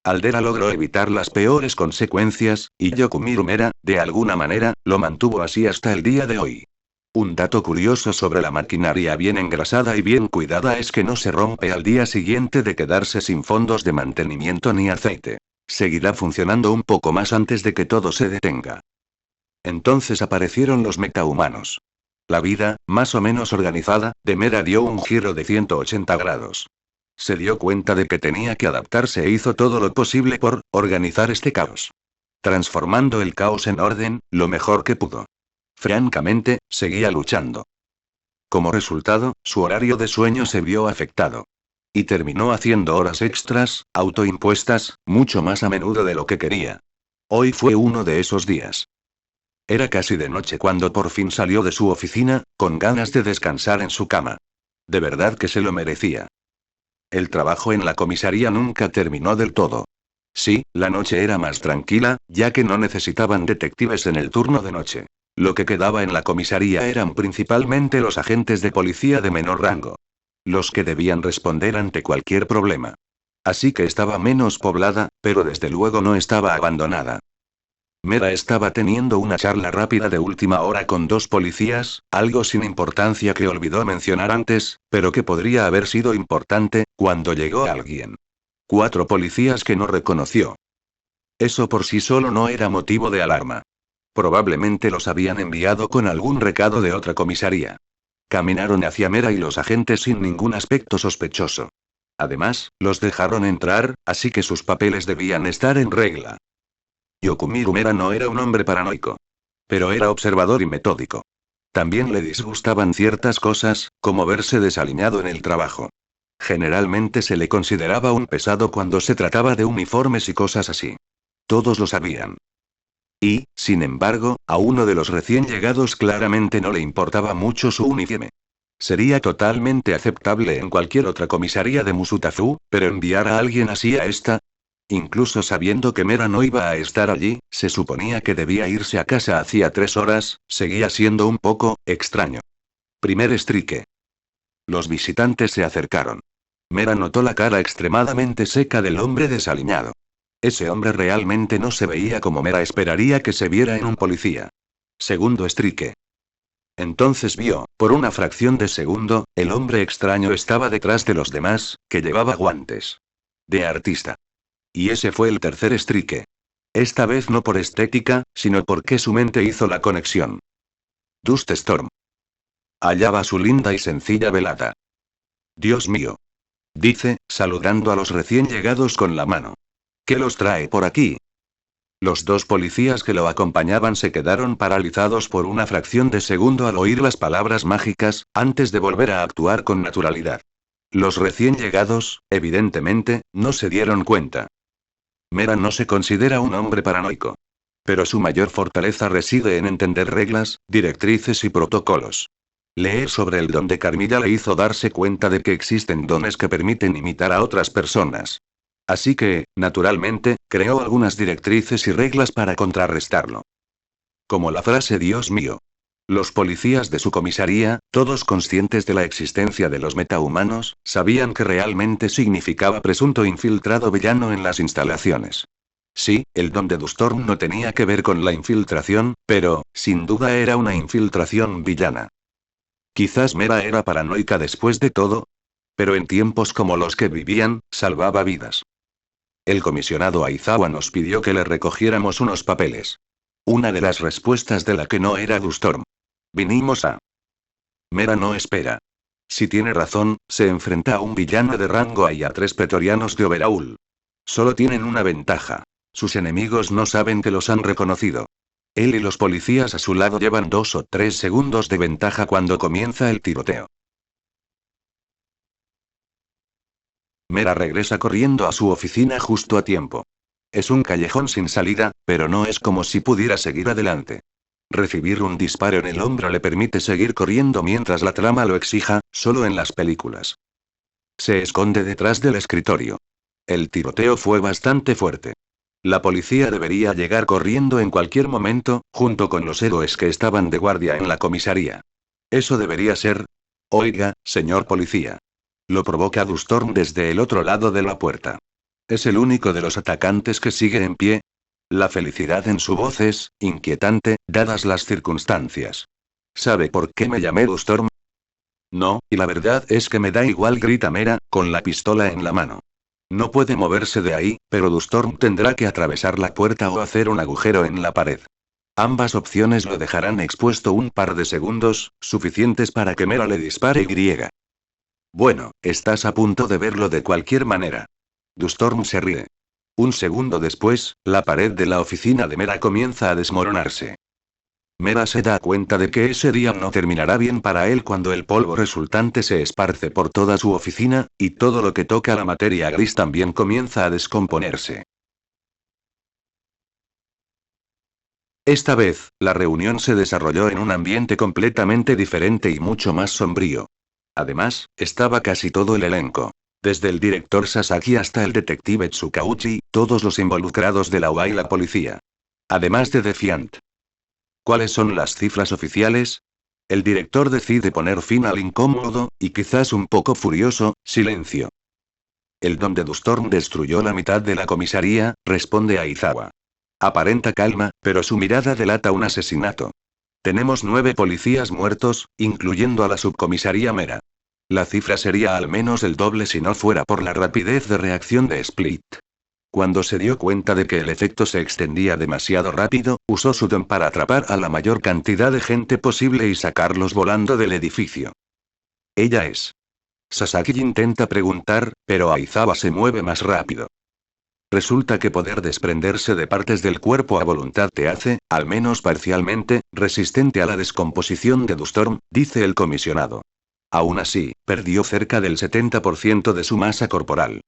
Aldera logró evitar las peores consecuencias, y Yokumi Rumera, de alguna manera, lo mantuvo así hasta el día de hoy. Un dato curioso sobre la maquinaria bien engrasada y bien cuidada es que no se rompe al día siguiente de quedarse sin fondos de mantenimiento ni aceite. Seguirá funcionando un poco más antes de que todo se detenga. Entonces aparecieron los metahumanos. La vida, más o menos organizada, de Mera dio un giro de 180 grados. Se dio cuenta de que tenía que adaptarse e hizo todo lo posible por organizar este caos. transformando el caos en orden, lo mejor que pudo. Francamente, seguía luchando. Como resultado, su horario de sueño se vio afectado. Y terminó haciendo horas extras, autoimpuestas, mucho más a menudo de lo que quería. Hoy fue uno de esos días. Era casi de noche cuando por fin salió de su oficina, con ganas de descansar en su cama. De verdad que se lo merecía. El trabajo en la comisaría nunca terminó del todo. Sí, la noche era más tranquila, ya que no necesitaban detectives en el turno de noche. Lo que quedaba en la comisaría eran principalmente los agentes de policía de menor rango. Los que debían responder ante cualquier problema. Así que estaba menos poblada, pero desde luego no estaba abandonada. Mera estaba teniendo una charla rápida de última hora con dos policías, algo sin importancia que olvidó mencionar antes, pero que podría haber sido importante, cuando llegó alguien. 4 policías que no reconoció. Eso por sí solo no era motivo de alarma. Probablemente los habían enviado con algún recado de otra comisaría. Caminaron hacia Mera y los agentes sin ningún aspecto sospechoso. Además, los dejaron entrar, así que sus papeles debían estar en regla. Yokumiru Mera no era un hombre paranoico. Pero era observador y metódico. También le disgustaban ciertas cosas, como verse desaliñado en el trabajo. Generalmente se le consideraba un pesado cuando se trataba de uniformes y cosas así. Todos lo sabían. Y, sin embargo, a uno de los recién llegados claramente no le importaba mucho su uniforme. Sería totalmente aceptable en cualquier otra comisaría de Musutafu, pero enviar a alguien así a esta. Incluso sabiendo que Mera no iba a estar allí, se suponía que debía irse a casa hacía 3 horas, seguía siendo un poco extraño. Primer strike. Los visitantes se acercaron. Mera notó la cara extremadamente seca del hombre desaliñado. Ese hombre realmente no se veía como Mera esperaría que se viera en un policía. Segundo strike. Entonces vio, por una fracción de segundo, el hombre extraño estaba detrás de los demás, que llevaba guantes. De artista. Y ese fue el tercer strike. Esta vez no por estética, sino porque su mente hizo la conexión. Dust Storm. Allá va su linda y sencilla velada. Dios mío. Dice, saludando a los recién llegados con la mano. ¿Qué los trae por aquí? Los 2 policías que lo acompañaban se quedaron paralizados por una fracción de segundo al oír las palabras mágicas, antes de volver a actuar con naturalidad. Los recién llegados, evidentemente, no se dieron cuenta. Mera no se considera un hombre paranoico. Pero su mayor fortaleza reside en entender reglas, directrices y protocolos. Leer sobre el don de Carmilla le hizo darse cuenta de que existen dones que permiten imitar a otras personas. Así que, naturalmente, creó algunas directrices y reglas para contrarrestarlo. Como la frase Dios mío. Los policías de su comisaría, todos conscientes de la existencia de los metahumanos, sabían que realmente significaba presunto infiltrado villano en las instalaciones. Sí, el don de Dustorm no tenía que ver con la infiltración, pero, sin duda era una infiltración villana. Quizás Mera era paranoica después de todo. Pero en tiempos como los que vivían, salvaba vidas. El comisionado Aizawa nos pidió que le recogiéramos unos papeles. Una de las respuestas de la que no era Dustorm. Vinimos a... Mera no espera. Si tiene razón, se enfrenta a un villano de rango y a 3 pretorianos de Overaul. Solo tienen una ventaja. Sus enemigos no saben que los han reconocido. Él y los policías a su lado llevan 2 o 3 segundos de ventaja cuando comienza el tiroteo. Mera regresa corriendo a su oficina justo a tiempo. Es un callejón sin salida, pero no es como si pudiera seguir adelante. Recibir un disparo en el hombro le permite seguir corriendo mientras la trama lo exija, solo en las películas. Se esconde detrás del escritorio. El tiroteo fue bastante fuerte. La policía debería llegar corriendo en cualquier momento, junto con los héroes que estaban de guardia en la comisaría. Eso debería ser... Oiga, señor policía. Lo provoca Dustorm desde el otro lado de la puerta. Es el único de los atacantes que sigue en pie. La felicidad en su voz es inquietante, dadas las circunstancias. ¿Sabe por qué me llamé Dustorm? No, y la verdad es que me da igual, grita Mera, con la pistola en la mano. No puede moverse de ahí, pero Dustorm tendrá que atravesar la puerta o hacer un agujero en la pared. Ambas opciones lo dejarán expuesto un par de segundos, suficientes para que Mera le dispare y. Bueno, estás a punto de verlo de cualquier manera. Dustorm se ríe. Un segundo después, la pared de la oficina de Mera comienza a desmoronarse. Mera se da cuenta de que ese día no terminará bien para él cuando el polvo resultante se esparce por toda su oficina, y todo lo que toca la materia gris también comienza a descomponerse. Esta vez, la reunión se desarrolló en un ambiente completamente diferente y mucho más sombrío. Además, estaba casi todo el elenco. Desde el director Sasaki hasta el detective Tsukauchi, todos los involucrados de la UA y la policía. Además de Defiant. ¿Cuáles son las cifras oficiales? El director decide poner fin al incómodo, y quizás un poco furioso, silencio. El Don de Dustorm destruyó la mitad de la comisaría, responde Aizawa. Aparenta calma, pero su mirada delata un asesinato. Tenemos 9 policías muertos, incluyendo a la subcomisaría Mera. La cifra sería al menos el doble si no fuera por la rapidez de reacción de Split. Cuando se dio cuenta de que el efecto se extendía demasiado rápido, usó su don para atrapar a la mayor cantidad de gente posible y sacarlos volando del edificio. Ella es. Sasaki intenta preguntar, pero Aizawa se mueve más rápido. Resulta que poder desprenderse de partes del cuerpo a voluntad te hace, al menos parcialmente, resistente a la descomposición de Dustorm, dice el comisionado. Aún así, perdió cerca del 70% de su masa corporal.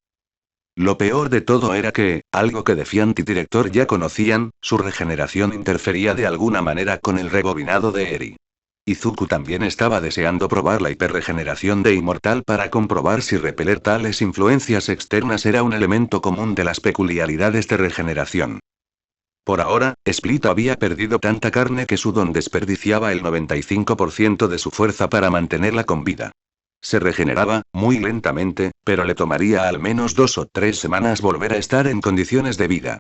Lo peor de todo era que, algo que Defiant y Director ya conocían, su regeneración interfería de alguna manera con el rebobinado de Eri. Izuku también estaba deseando probar la hiperregeneración de Inmortal para comprobar si repeler tales influencias externas era un elemento común de las peculiaridades de regeneración. Por ahora, Split había perdido tanta carne que su don desperdiciaba el 95% de su fuerza para mantenerla con vida. Se regeneraba, muy lentamente, pero le tomaría al menos 2 o 3 semanas volver a estar en condiciones de vida.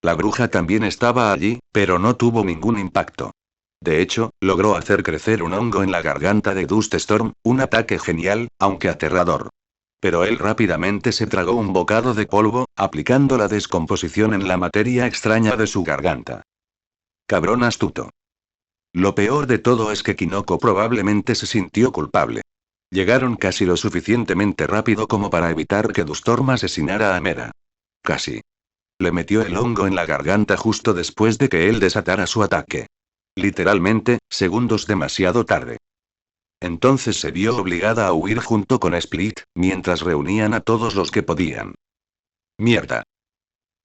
La bruja también estaba allí, pero no tuvo ningún impacto. De hecho, logró hacer crecer un hongo en la garganta de Duststorm, un ataque genial, aunque aterrador. Pero él rápidamente se tragó un bocado de polvo, aplicando la descomposición en la materia extraña de su garganta. Cabrón astuto. Lo peor de todo es que Kinoko probablemente se sintió culpable. Llegaron casi lo suficientemente rápido como para evitar que Dustorm asesinara a Mera. Casi. Le metió el hongo en la garganta justo después de que él desatara su ataque. Literalmente, segundos demasiado tarde. Entonces se vio obligada a huir junto con Split, mientras reunían a todos los que podían. Mierda.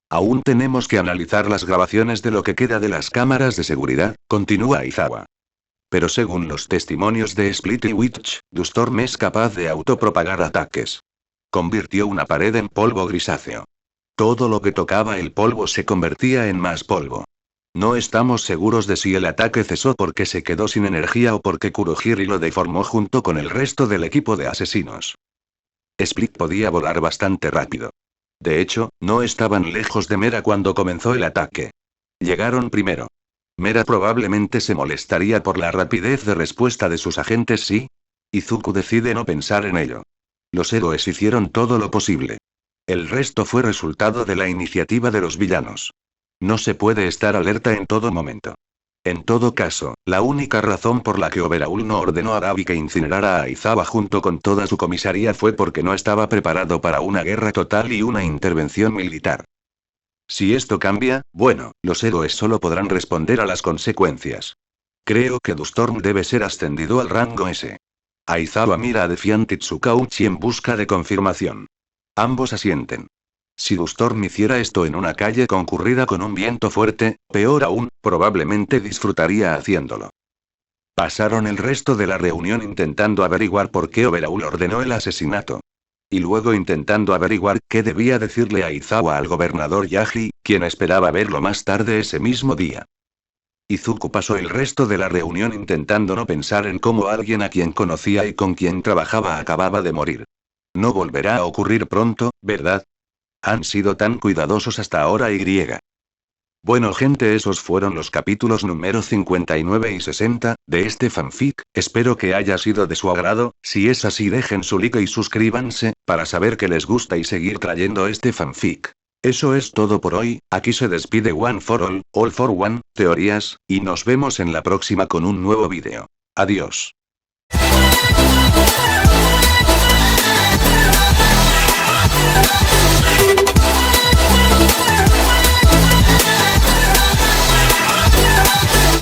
Aún tenemos que analizar las grabaciones de lo que queda de las cámaras de seguridad, continúa Aizawa. Pero según los testimonios de Split y Witch, Dustorm es capaz de autopropagar ataques. Convirtió una pared en polvo grisáceo. Todo lo que tocaba el polvo se convertía en más polvo. No estamos seguros de si el ataque cesó porque se quedó sin energía o porque Kurohiri lo deformó junto con el resto del equipo de asesinos. Split podía volar bastante rápido. De hecho, no estaban lejos de Mera cuando comenzó el ataque. Llegaron primero. Mera probablemente se molestaría por la rapidez de respuesta de sus agentes si... Izuku decide no pensar en ello. Los héroes hicieron todo lo posible. El resto fue resultado de la iniciativa de los villanos. No se puede estar alerta en todo momento. En todo caso, la única razón por la que Overhaul no ordenó a Arabi que incinerara a Aizawa junto con toda su comisaría fue porque no estaba preparado para una guerra total y una intervención militar. Si esto cambia, bueno, los héroes solo podrán responder a las consecuencias. Creo que Dustorm debe ser ascendido al rango S. Aizawa mira a Defiant y Tsukauchi en busca de confirmación. Ambos asienten. Si Dustorm hiciera esto en una calle concurrida con un viento fuerte, peor aún, probablemente disfrutaría haciéndolo. Pasaron el resto de la reunión intentando averiguar por qué Overhaul ordenó el asesinato. Y luego intentando averiguar qué debía decirle Aizawa al gobernador Yaji, quien esperaba verlo más tarde ese mismo día. Izuku pasó el resto de la reunión intentando no pensar en cómo alguien a quien conocía y con quien trabajaba acababa de morir. No volverá a ocurrir pronto, ¿verdad? Han sido tan cuidadosos hasta ahora y. Bueno gente, esos fueron los capítulos número 59 y 60, de este fanfic, espero que haya sido de su agrado, si es así dejen su like y suscríbanse, para saber que les gusta y seguir trayendo este fanfic. Eso es todo por hoy, aquí se despide One for All for One, teorías, y nos vemos en la próxima con un nuevo vídeo. Adiós.